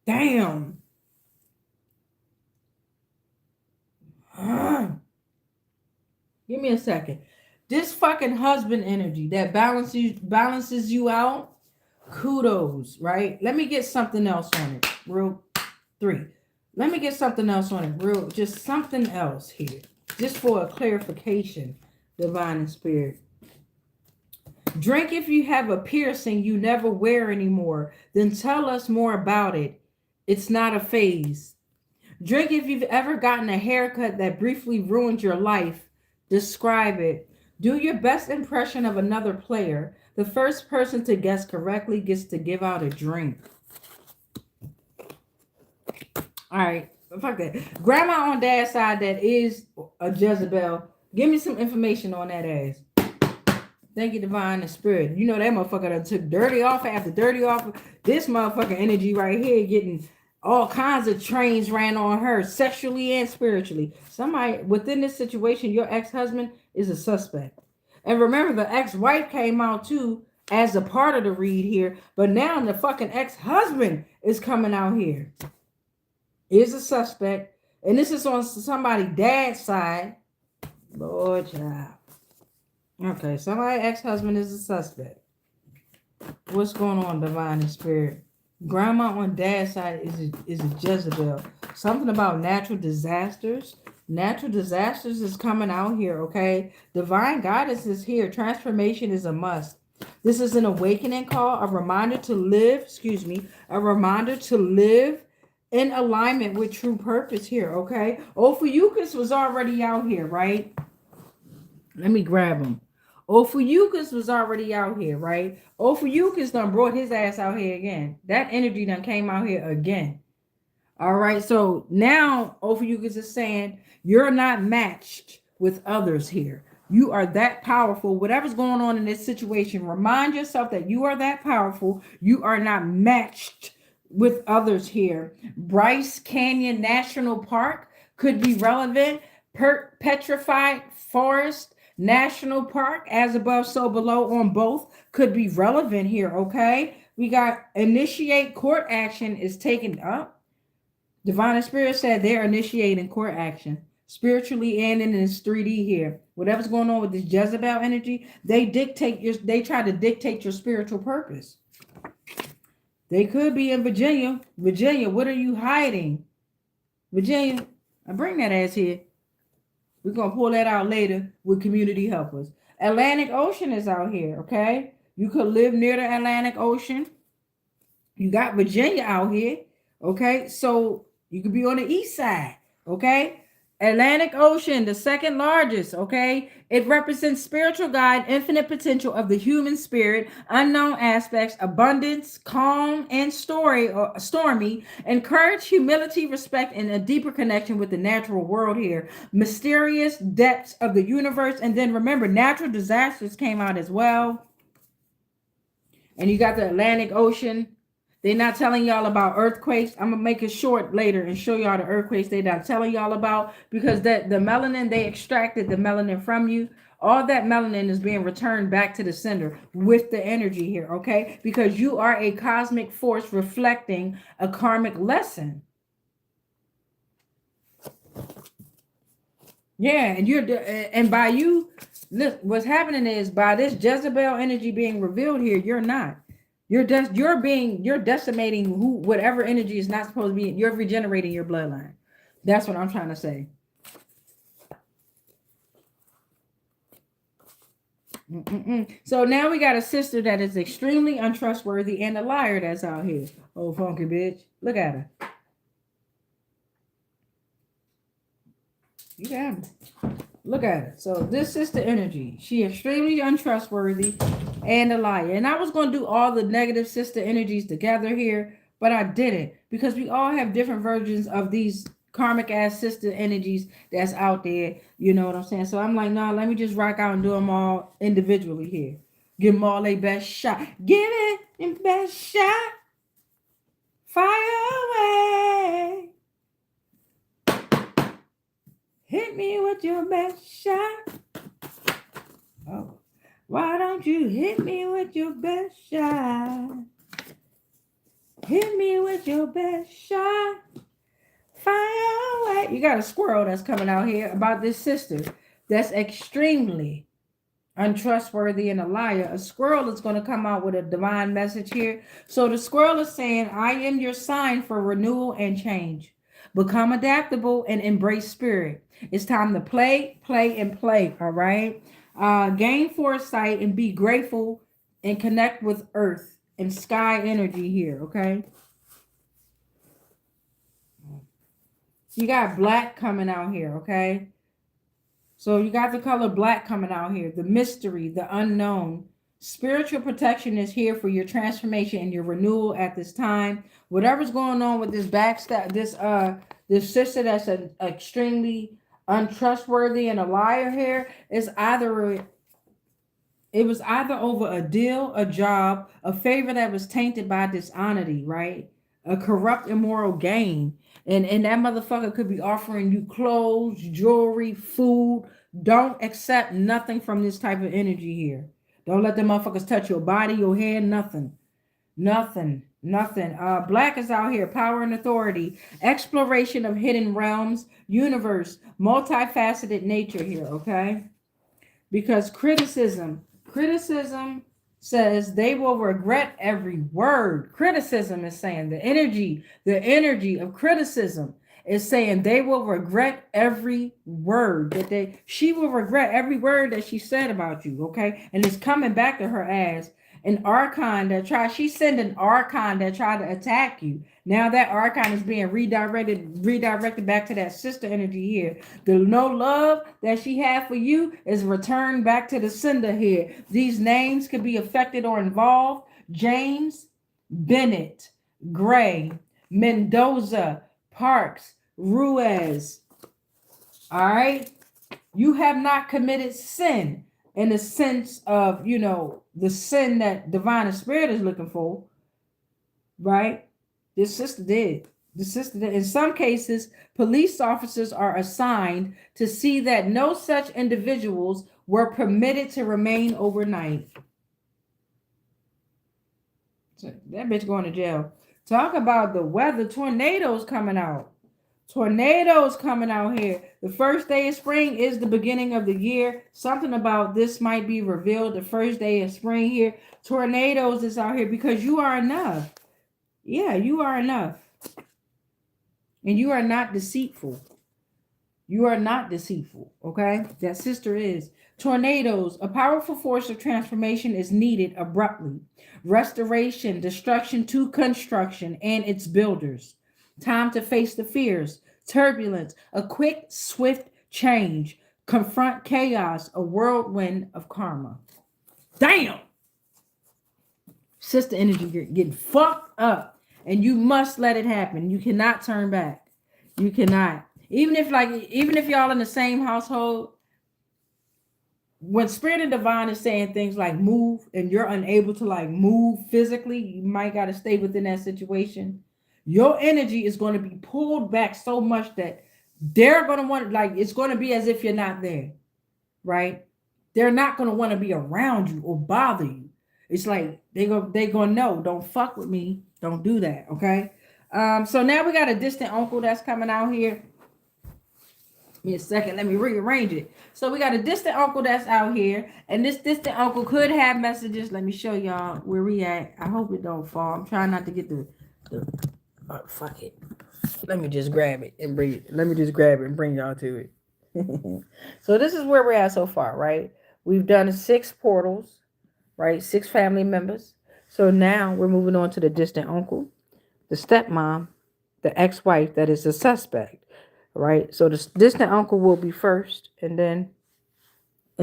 Damn. Give me a second. This fucking husband energy that balances you out. Kudos, right? Let me get something else on it. Real 3. Let me get something else on it. Just something else here. Just for a clarification, divine and spirit. Drink if you have a piercing you never wear anymore. Then tell us more about it. It's not a phase. Drink if you've ever gotten a haircut that briefly ruined your life. Describe it. Do your best impression of another player. The first person to guess correctly gets to give out a drink. All right. Fuck that. Grandma on dad's side that is a Jezebel. Give me some information on that ass. Thank you, divine and spirit. You know that motherfucker that took dirty off after dirty off. This motherfucking energy right here getting all kinds of trains ran on her, sexually and spiritually. Somebody within this situation, your ex-husband is a suspect. And remember, the ex-wife came out too as a part of the read here, but now the fucking ex-husband is coming out here. Is a suspect. And this is on somebody's dad's side. Lord child. Okay, somebody's ex-husband is a suspect. What's going on, divine and spirit? Grandma on dad's side is a Jezebel. Something about natural disasters. Natural disasters is coming out here, okay? Divine guidance is here. Transformation is a must. This is an awakening call, a reminder to live, a reminder to live in alignment with true purpose here, okay? Ophiuchus was already out here, right? Let me grab him. Ophiuchus was already out here, right? Ophiuchus done brought his ass out here again. That energy done came out here again. All right, so now Ophiuchus is saying you're not matched with others here. You are that powerful. Whatever's going on in this situation, remind yourself that you are that powerful. You are not matched with others here. Bryce Canyon National Park could be relevant. Petrified Forest National Park, as above, so below on both, could be relevant here, okay? We got initiate court action is taken up. Divine and Spirit said they're initiating court action spiritually and in this 3D here. Whatever's going on with this Jezebel energy, they try to dictate your spiritual purpose. They could be in Virginia. Virginia, what are you hiding? Virginia, I bring that ass here. We're going to pull that out later with community helpers. Atlantic Ocean is out here, okay? You could live near the Atlantic Ocean. You got Virginia out here, okay? So you could be on the east side, okay? Atlantic Ocean, the second largest, okay? It represents spiritual guide, infinite potential of the human spirit, unknown aspects, abundance, calm, and stormy, encourage humility, respect, and a deeper connection with the natural world here. Mysterious depths of the universe. And then remember, natural disasters came out as well. And you got the Atlantic Ocean. They're not telling y'all about earthquakes. I'm going to make it short later and show y'all the earthquakes they're not telling y'all about, because the melanin, they extracted the melanin from you. All that melanin is being returned back to the sender with the energy here, okay? Because you are a cosmic force reflecting a karmic lesson. Yeah, and by you, what's happening is by this Jezebel energy being revealed here, you're not. You're decimating whatever energy is not supposed to be. You're regenerating your bloodline. That's what I'm trying to say. So now we got a sister that is extremely untrustworthy and a liar that's out here. Oh, funky bitch. Look at her. You got her. Look at it. So this is the energy. She extremely untrustworthy and a liar. And I was going to do all the negative sister energies together here, but I didn't, because we all have different versions of these karmic ass sister energies that's out there. You know what I'm saying? So I'm like, nah, let me just rock out and do them all individually here. Give them all their best shot. Give it your best shot. Fire away. Hit me with your best shot. Oh, why don't you hit me with your best shot? Hit me with your best shot. Fire away. You got a squirrel that's coming out here about this sister that's extremely untrustworthy and a liar. A squirrel is going to come out with a divine message here. So the squirrel is saying, I am your sign for renewal and change. Become adaptable and embrace spirit. It's time to play, all right? Gain foresight and be grateful and connect with earth and sky energy here, okay? You got black coming out here, okay? So you got the color black coming out here. The mystery, the unknown. Spiritual protection is here for your transformation and your renewal at this time. Whatever's going on with this backstab, this sister that's an extremely untrustworthy and a liar here is either It was either over a deal, a job, a favor that was tainted by dishonesty, right? A corrupt, immoral gain. And that motherfucker could be offering you clothes, jewelry, food. Don't accept nothing from this type of energy here. Don't let the motherfuckers touch your body, your hair, nothing. Nothing. Nothing. Black is out here. Power and authority. Exploration of hidden realms, universe, multifaceted nature here, okay? Because criticism says they will regret every word. Criticism is saying the energy of criticism is saying they will regret every word that she will regret every word that she said about you, okay? And it's coming back to her as an archon that she sent an archon that tried to attack you. Now that archon is being redirected back to that sister energy here. The no love that she had for you is returned back to the sender here. These names could be affected or involved. James, Bennett, Gray, Mendoza, Parks, Ruiz. All right. You have not committed sin in the sense of, the sin that divine spirit is looking for, right? This sister did. The sister did. In some cases, police officers are assigned to see that no such individuals were permitted to remain overnight. So that bitch going to jail. Talk about the weather. Tornadoes coming out. Tornadoes coming out here. The first day of spring is the beginning of the year. Something about this might be revealed the first day of spring here. Tornadoes is out here because you are enough. Yeah, you are enough. And you are not deceitful. You are not deceitful, okay? That sister is. Tornadoes, a powerful force of transformation is needed abruptly. Restoration, destruction to construction and its builders. Time to face the fears, turbulence, a quick, swift change. Confront chaos, a whirlwind of karma. Damn! Sister energy getting fucked up. And you must let it happen. You cannot turn back. You cannot. Even if y'all in the same household, when spirit and divine is saying things like move and you're unable to move physically, you might got to stay within that situation. Your energy is going to be pulled back so much that they're going to want it's going to be as if you're not there, right? They're not going to want to be around you or bother you. It's like they gonna know, don't fuck with me. Don't do that, okay? So now we got a distant uncle that's coming out here. Give me a second, let me rearrange it. So we got a distant uncle that's out here, and this distant uncle could have messages. Let me show y'all where we at. I hope it don't fall. I'm trying not to get the fuck it. Let me just grab it and bring it. Let me just grab it and bring y'all to it. So this is where we're at so far, right? We've done 6 portals. Right, 6 family members. So now we're moving on to the distant uncle, the stepmom, the ex-wife that is a suspect. Right, so the distant uncle will be first, and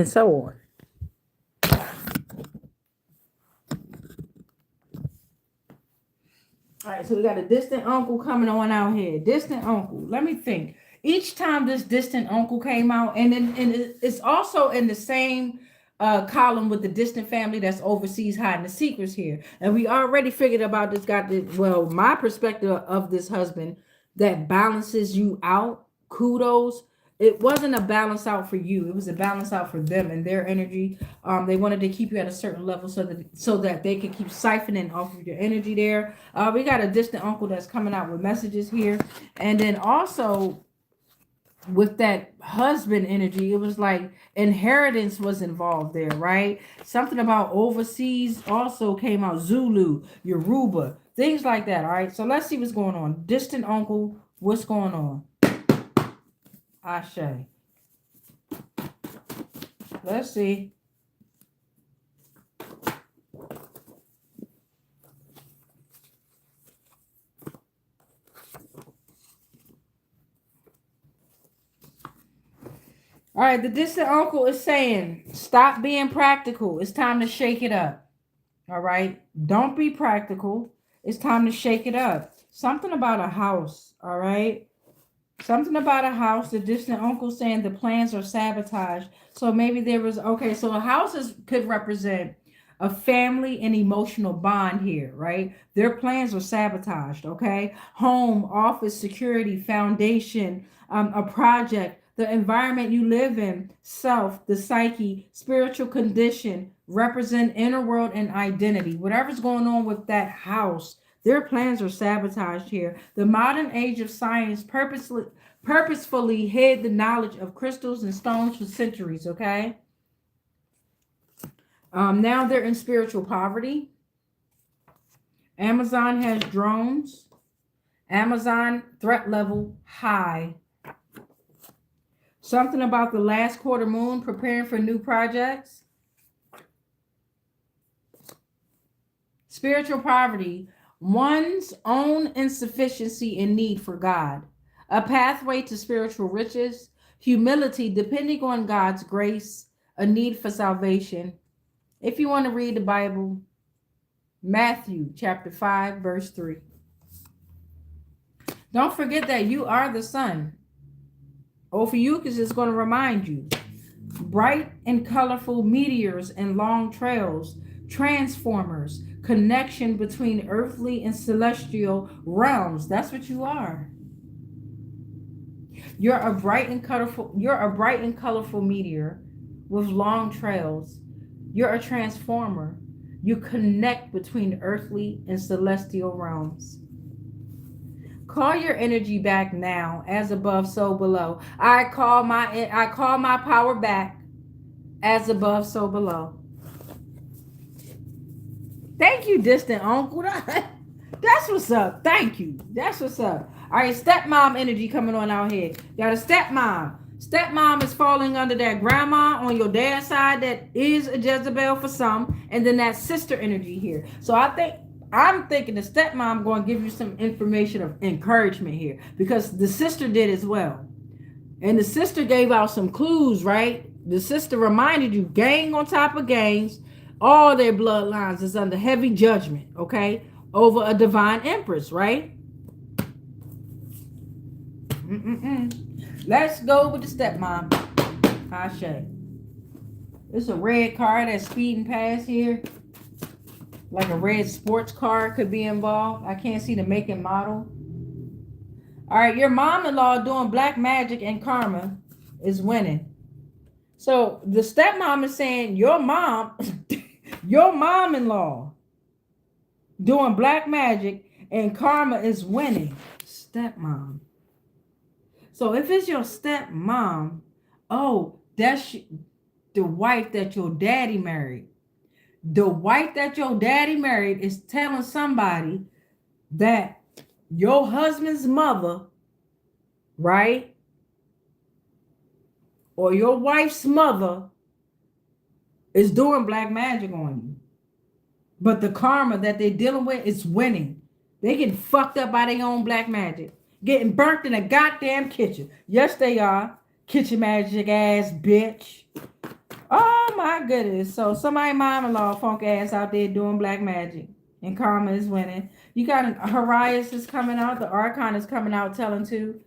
so on. All right, so we got a distant uncle coming on out here. Distant uncle. Let me think. Each time this distant uncle came out, and it's also in the same column with the distant family that's overseas hiding the secrets here. And we already figured about this my perspective of this husband that balances you out. Kudos. It wasn't a balance out for you. It was a balance out for them and their energy. They wanted to keep you at a certain level so that they could keep siphoning off of your energy there. We got a distant uncle that's coming out with messages here. And then also with that husband energy, it was like inheritance was involved there, right? Something about overseas also came out. Zulu, Yoruba, things like that. All right, so let's see what's going on. Distant uncle, what's going on? Ashe. Let's see. All right, the distant uncle is saying, stop being practical. It's time to shake it up. All right, don't be practical. It's time to shake it up. Something about a house. All right. Something about a house, the distant uncle saying the plans are sabotaged. So maybe there was, okay, so a house could represent a family and emotional bond here, right? Their plans are sabotaged, okay? Home, office, security, foundation, a project, the environment you live in, self, the psyche, spiritual condition, represent inner world and identity. Whatever's going on with that house, their plans are sabotaged here. The modern age of science purposefully hid the knowledge of crystals and stones for centuries, okay? Now they're in spiritual poverty. Amazon has drones. Amazon threat level high. Something about the last quarter moon preparing for new projects. Spiritual poverty, one's own insufficiency and need for God. A pathway to spiritual riches. Humility, depending on God's grace. A need for salvation. If you want to read the Bible, Matthew chapter 5, verse 3. Don't forget that you are the sun. Ophiuchus is going to remind you. Bright and colorful meteors and long trails, transformers, connection between earthly and celestial realms. That's what you are. You're a bright and colorful meteor with long trails. You're a transformer. You connect between earthly and celestial realms. Call your energy back now, as above, so below. I call my power back, as above, so below. Thank you, distant uncle. That's what's up. Thank you. That's what's up. All right, stepmom energy coming on out here. Got a stepmom. Stepmom is falling under that grandma on your dad's side that is a Jezebel for some, and then that sister energy here. So I'm thinking the stepmom going to give you some information of encouragement here, because the sister did as well. And the sister gave out some clues, right? The sister reminded you, gang on top of gangs, all their bloodlines is under heavy judgment, okay? Over a divine empress, right? Let's go with the stepmom. Ashe. It's a red car that's speeding past here. Like a red sports car could be involved. I can't see the make and model. All right, your mom-in-law doing black magic and karma is winning. So the stepmom is saying your mom-in-law doing black magic and karma is winning. Stepmom. So if it's your stepmom, oh, that's the wife that your daddy married. The wife that your daddy married is telling somebody that your husband's mother, right? Or your wife's mother is doing black magic on you. But the karma that they're dealing with is winning. They getting fucked up by their own black magic. Getting burnt in a goddamn kitchen. Yes, they are. Kitchen magic ass bitch. Oh my goodness. So somebody mom-in-law funk ass out there doing black magic. And karma is winning. You got Harius is coming out. The Archon is coming out telling too.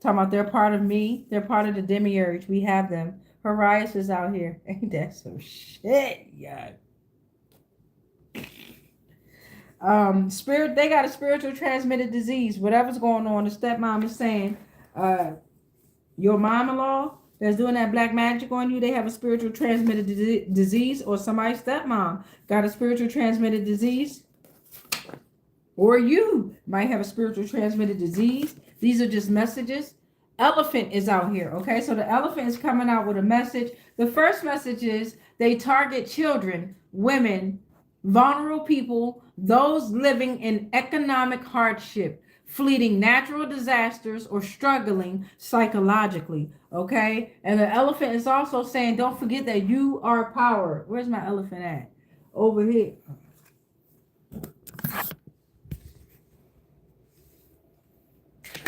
Talking about they're part of me. They're part of the demiurge. We have them. Harius is out here. Ain't that some shit, yeah. Spirit, they got a spiritual transmitted disease. Whatever's going on, the stepmom is saying, your mom-in-law that's doing that black magic on you, they have a spiritual transmitted disease, or somebody's stepmom got a spiritual transmitted disease, or you might have a spiritual transmitted disease. These are just messages. Elephant is out here, okay? So the elephant is coming out with a message. The first message is they target children, women, vulnerable people, those living in economic hardship, fleeting natural disasters, or struggling psychologically, okay? And the elephant is also saying, don't forget that you are power. Where's my elephant at? Over here.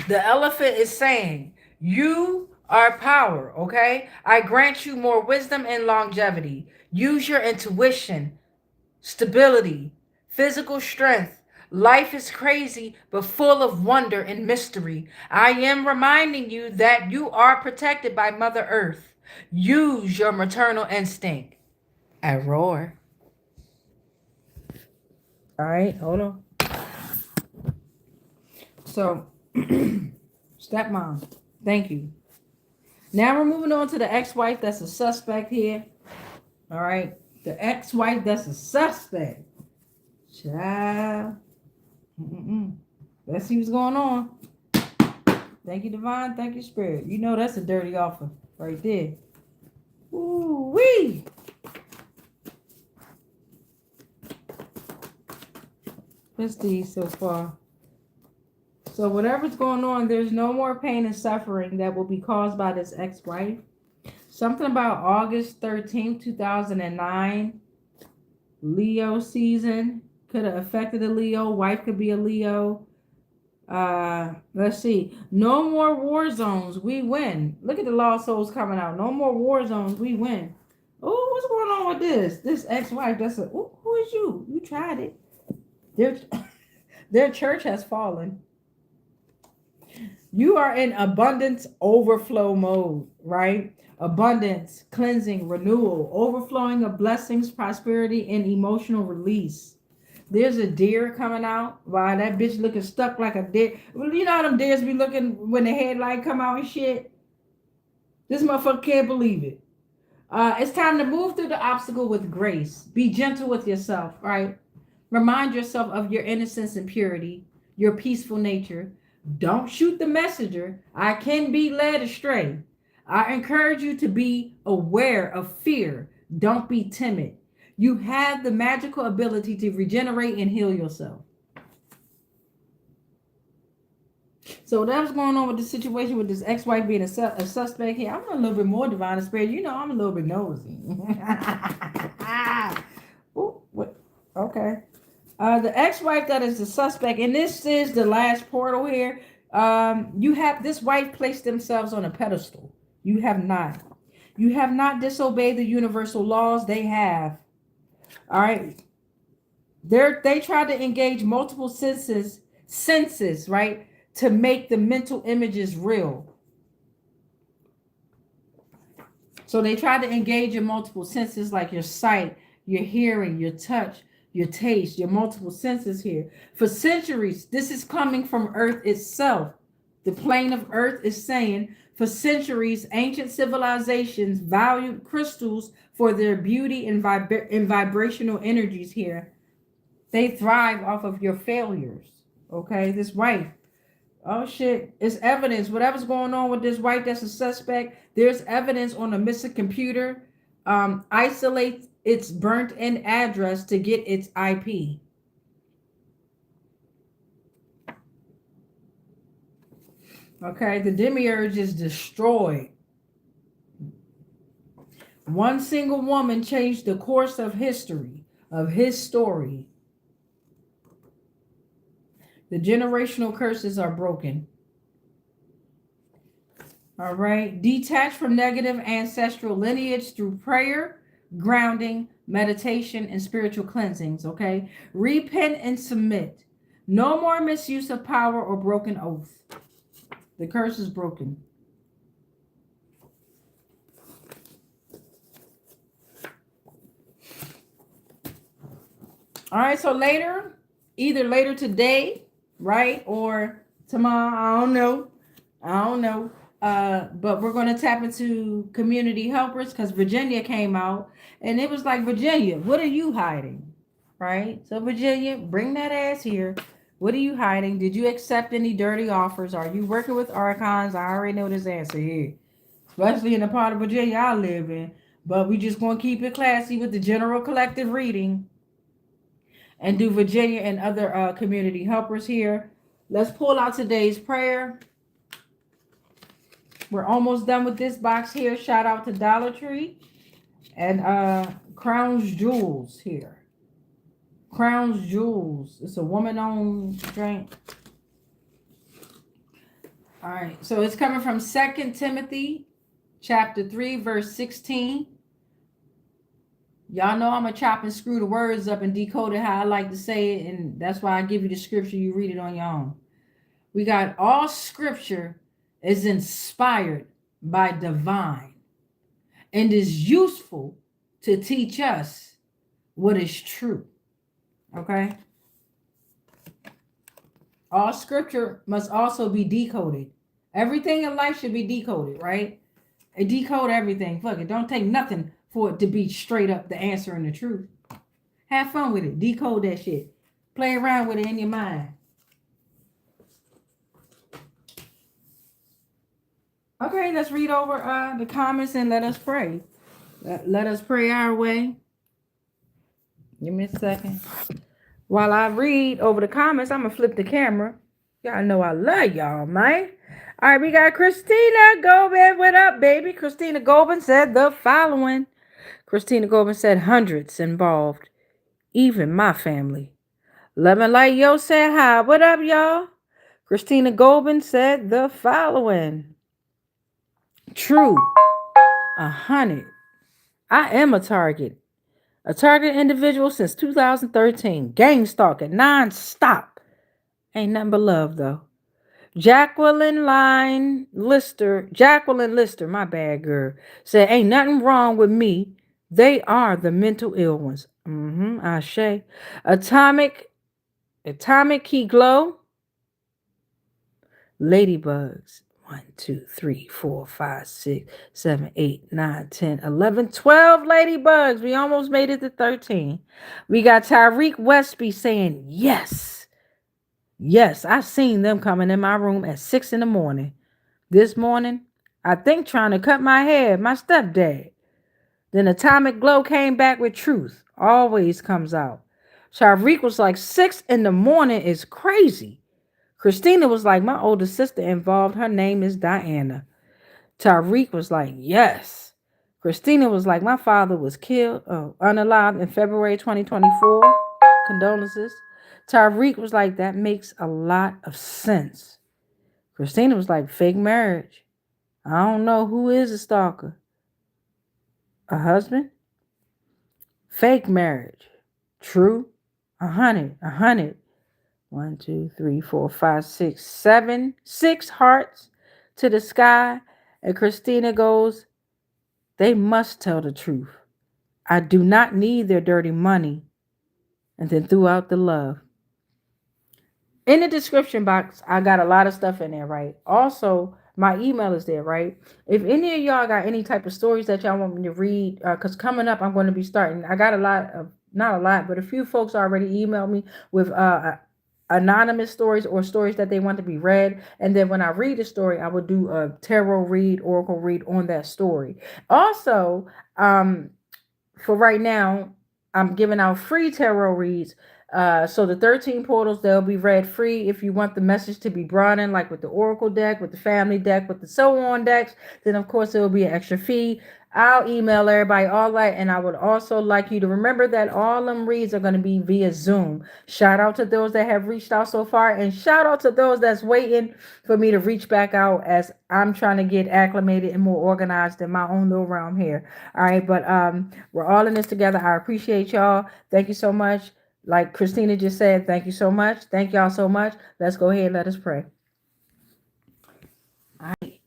The elephant is saying, you are power, okay? I grant you more wisdom and longevity. Use your intuition, stability, physical strength, Life is crazy, but full of wonder and mystery. I am reminding you that you are protected by Mother Earth. Use your maternal instinct. I roar. All right, hold on. So, stepmom, thank you. Now we're moving on to the ex-wife that's a suspect here. All right, the ex-wife that's a suspect. Child. Let's see what's going on. Thank you, Divine. Thank you, Spirit. You know that's a dirty offer right there. Ooh-wee. What's these so far? So whatever's going on, there's no more pain and suffering that will be caused by this ex-wife. Something about August 13th, 2009. Leo season could have affected a Leo. Wife could be a Leo. Let's see. No more war zones. We win. Look at the lost souls coming out. No more war zones. We win. Oh, what's going on with this? This ex-wife. That's a. Ooh, who is you? You tried it. Their church has fallen. You are in abundance overflow mode, right? Abundance, cleansing, renewal, overflowing of blessings, prosperity, and emotional release. There's a deer coming out. Wow, that bitch looking stuck like a deer. Well, you know how them deers be looking when the headlight come out and shit? This motherfucker can't believe it. It's time to move through the obstacle with grace. Be gentle with yourself, right? Remind yourself of your innocence and purity, your peaceful nature. Don't shoot the messenger. I can be led astray. I encourage you to be aware of fear. Don't be timid. You have the magical ability to regenerate and heal yourself. So that's going on with the situation with this ex-wife being a suspect here. I'm a little bit more divine spirit. You know, I'm a little bit nosy. Ooh, what? Okay. The ex-wife that is the suspect, and this is the last portal here. You have this wife placed themselves on a pedestal. You have not. You have not disobeyed the universal laws. They have. All right. They try to engage multiple senses, right, to make the mental images real. So they try to engage in multiple senses, like your sight, your hearing, your touch, your taste, your multiple senses here. For centuries, this is coming from Earth itself. The plane of Earth is saying, for centuries, ancient civilizations valued crystals for their beauty and vibrational energies here. They thrive off of your failures. Okay, this wife. Oh shit, it's evidence. Whatever's going on with this wife that's a suspect, there's evidence on a missing computer. Isolate its burnt-in address to get its IP. Okay, the demiurge is destroyed. One single woman changed the course of history, of his story. The generational curses are broken. All right. Detach from negative ancestral lineage through prayer, grounding, meditation, and spiritual cleansings. Okay. Repent and submit. No more misuse of power or broken oath. The curse is broken. All right. So later, either later today, right, or tomorrow, I don't know. But we're going to tap into community helpers because Virginia came out and it was like, Virginia, what are you hiding? Right? So Virginia, bring that ass here. What are you hiding? Did you accept any dirty offers? Are you working with archons? I already know this answer here, especially in the part of Virginia I live in. But we just going to keep it classy with the general collective reading and do Virginia and other community helpers here. Let's pull out today's prayer. We're almost done with this box here. Shout out to Dollar Tree and Crown's Jewels here. Crown's Jewels. It's a woman-owned drink. All right. So it's coming from 2 Timothy chapter 3, verse 16. Y'all know I'm gonna chop and screw the words up and decode it how I like to say it, and that's why I give you the scripture. You read it on your own. We got all scripture is inspired by divine and is useful to teach us what is true. Okay? All scripture must also be decoded. Everything in life should be decoded, right? And decode everything. Fuck it. Don't take nothing for it to be straight up the answer and the truth. Have fun with it. Decode that shit. Play around with it in your mind. Okay, let's read over the comments and let us pray. Let us pray our way. Give me a second. While I read over the comments, I'm gonna flip the camera. Y'all know I love y'all, man. All right, we got Christina Gobin. What up, baby? Christina Gobin said the following. Christina Gobin said hundreds involved, even my family. Lemon Light Yo said hi. What up, y'all? Christina Gobin said the following. True. 100. I am a target. A target individual since 2013. Gang stalking non-stop. Ain't nothing but love, though. Jacqueline Lister, my bad girl, said, ain't nothing wrong with me. They are the mental ill ones. Ashe. Atomic Key Glow. Ladybugs. 1, 2, 3, 4, 5, 6, 7, 8, 9, 10, 11, 12 ladybugs. We almost made it to 13. We got Tyreek Westby saying yes. Yes, I seen them coming in my room at 6 in the morning. This morning, I think trying to cut my hair, my stepdad. Then Atomic Glow came back with truth. Always comes out. Tyreek was like 6 in the morning is crazy. Christina was like, my older sister involved. Her name is Diana. Tyreek was like, yes. Christina was like, my father was killed, unalived in February 2024. Condolences. Tyreek was like, that makes a lot of sense. Christina was like, fake marriage. I don't know who is a stalker. A husband? Fake marriage. True? 100. 1, 2, 3, 4, 5, 6, 7. 6 hearts to the sky. And Christina goes, they must tell the truth. I do not need their dirty money. And then threw out the love. In the description box, I got a lot of stuff in there, right? Also, my email is there, right? If any of y'all got any type of stories that y'all want me to read, because coming up, I'm going to be starting. I got not a lot, but a few folks already emailed me with anonymous stories or stories that they want to be read. And then when I read the story, I would do a tarot read, oracle read on that story. Also, for right now, I'm giving out free tarot reads. So the 13 portals, they'll be read free. If you want the message to be broadened, like with the oracle deck, with the family deck, with the so on decks, then of course it will be an extra fee. I'll email everybody all that, and I would also like you to remember that all them reads are going to be via Zoom. Shout out to those that have reached out so far, and shout out to those that's waiting for me to reach back out as I'm trying to get acclimated and more organized in my own little realm here. All right, but we're all in this together. I appreciate y'all. Thank you so much. Like Christina just said, thank you so much. Thank y'all so much. Let's go ahead and let us pray. All right.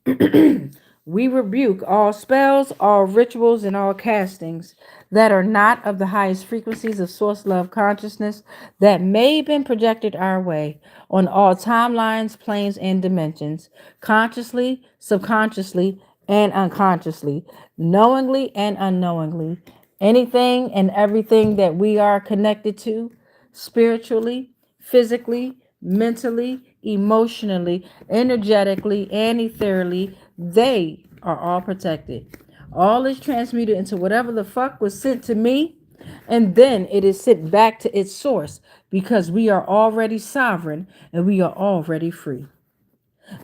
We rebuke all spells, all rituals, and all castings that are not of the highest frequencies of source love consciousness that may have been projected our way on all timelines, planes, and dimensions, consciously, subconsciously, and unconsciously, knowingly and unknowingly. Anything and everything that we are connected to, spiritually, physically, mentally, emotionally, energetically, and ethereally, they are all protected. All is transmuted into whatever the fuck was sent to me, and then it is sent back to its source because we are already sovereign and we are already free.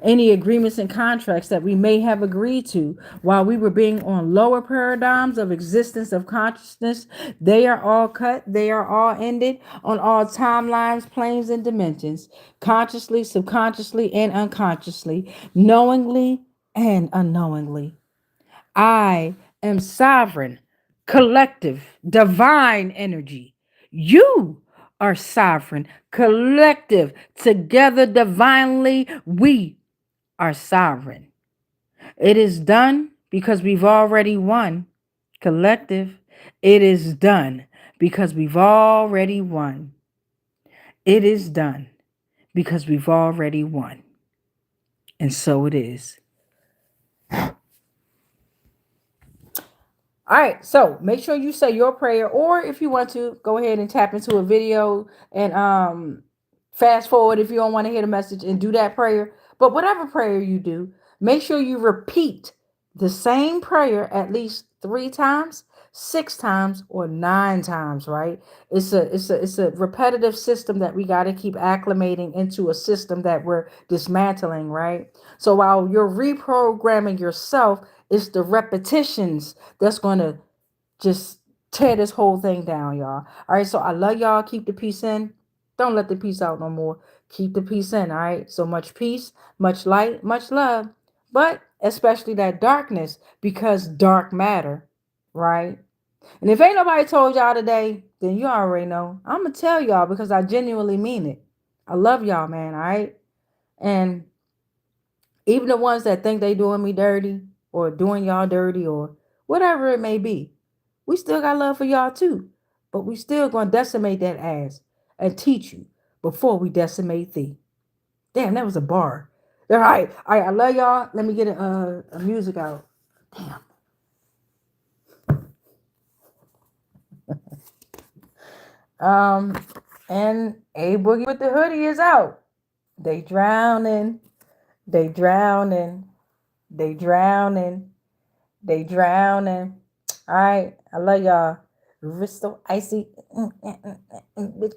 Any agreements and contracts that we may have agreed to while we were being on lower paradigms of existence of consciousness, they are all cut, they are all ended on all timelines, planes, and dimensions, consciously, subconsciously, and unconsciously, knowingly and unknowingly. I am sovereign collective, divine energy. You are sovereign, collective, together divinely, we are sovereign. It is done because we've already won. Collective, it is done because we've already won. It is done because we've already won. And so it is. All right, so make sure you say your prayer, or if you want to, go ahead and tap into a video and fast forward if you don't want to hear the message and do that prayer. But whatever prayer you do, make sure you repeat the same prayer at least 3 times, 6 times, or 9 times. Right? It's a repetitive system that we got to keep acclimating into a system that we're dismantling. Right? So while you're reprogramming yourself, it's the repetitions that's going to just tear this whole thing down, y'all. All right, so I love y'all. Keep the peace in. Don't let the peace out no more. Keep the peace in, all right? So much peace, much light, much love, but especially that darkness, because dark matter, right? And if ain't nobody told y'all today, then you already know. I'm going to tell y'all because I genuinely mean it. I love y'all, man, all right? And even the ones that think they doing me dirty or doing y'all dirty or whatever it may be, we still got love for y'all too. But we still gonna decimate that ass and teach you before we decimate thee. Damn, that was a bar. All right. I love y'all. Let me get a music out. Damn. And A Boogie with the hoodie is out. They drowning. They drowning. They drowning. They drowning. All right. I love y'all. Risto icy. Bitch.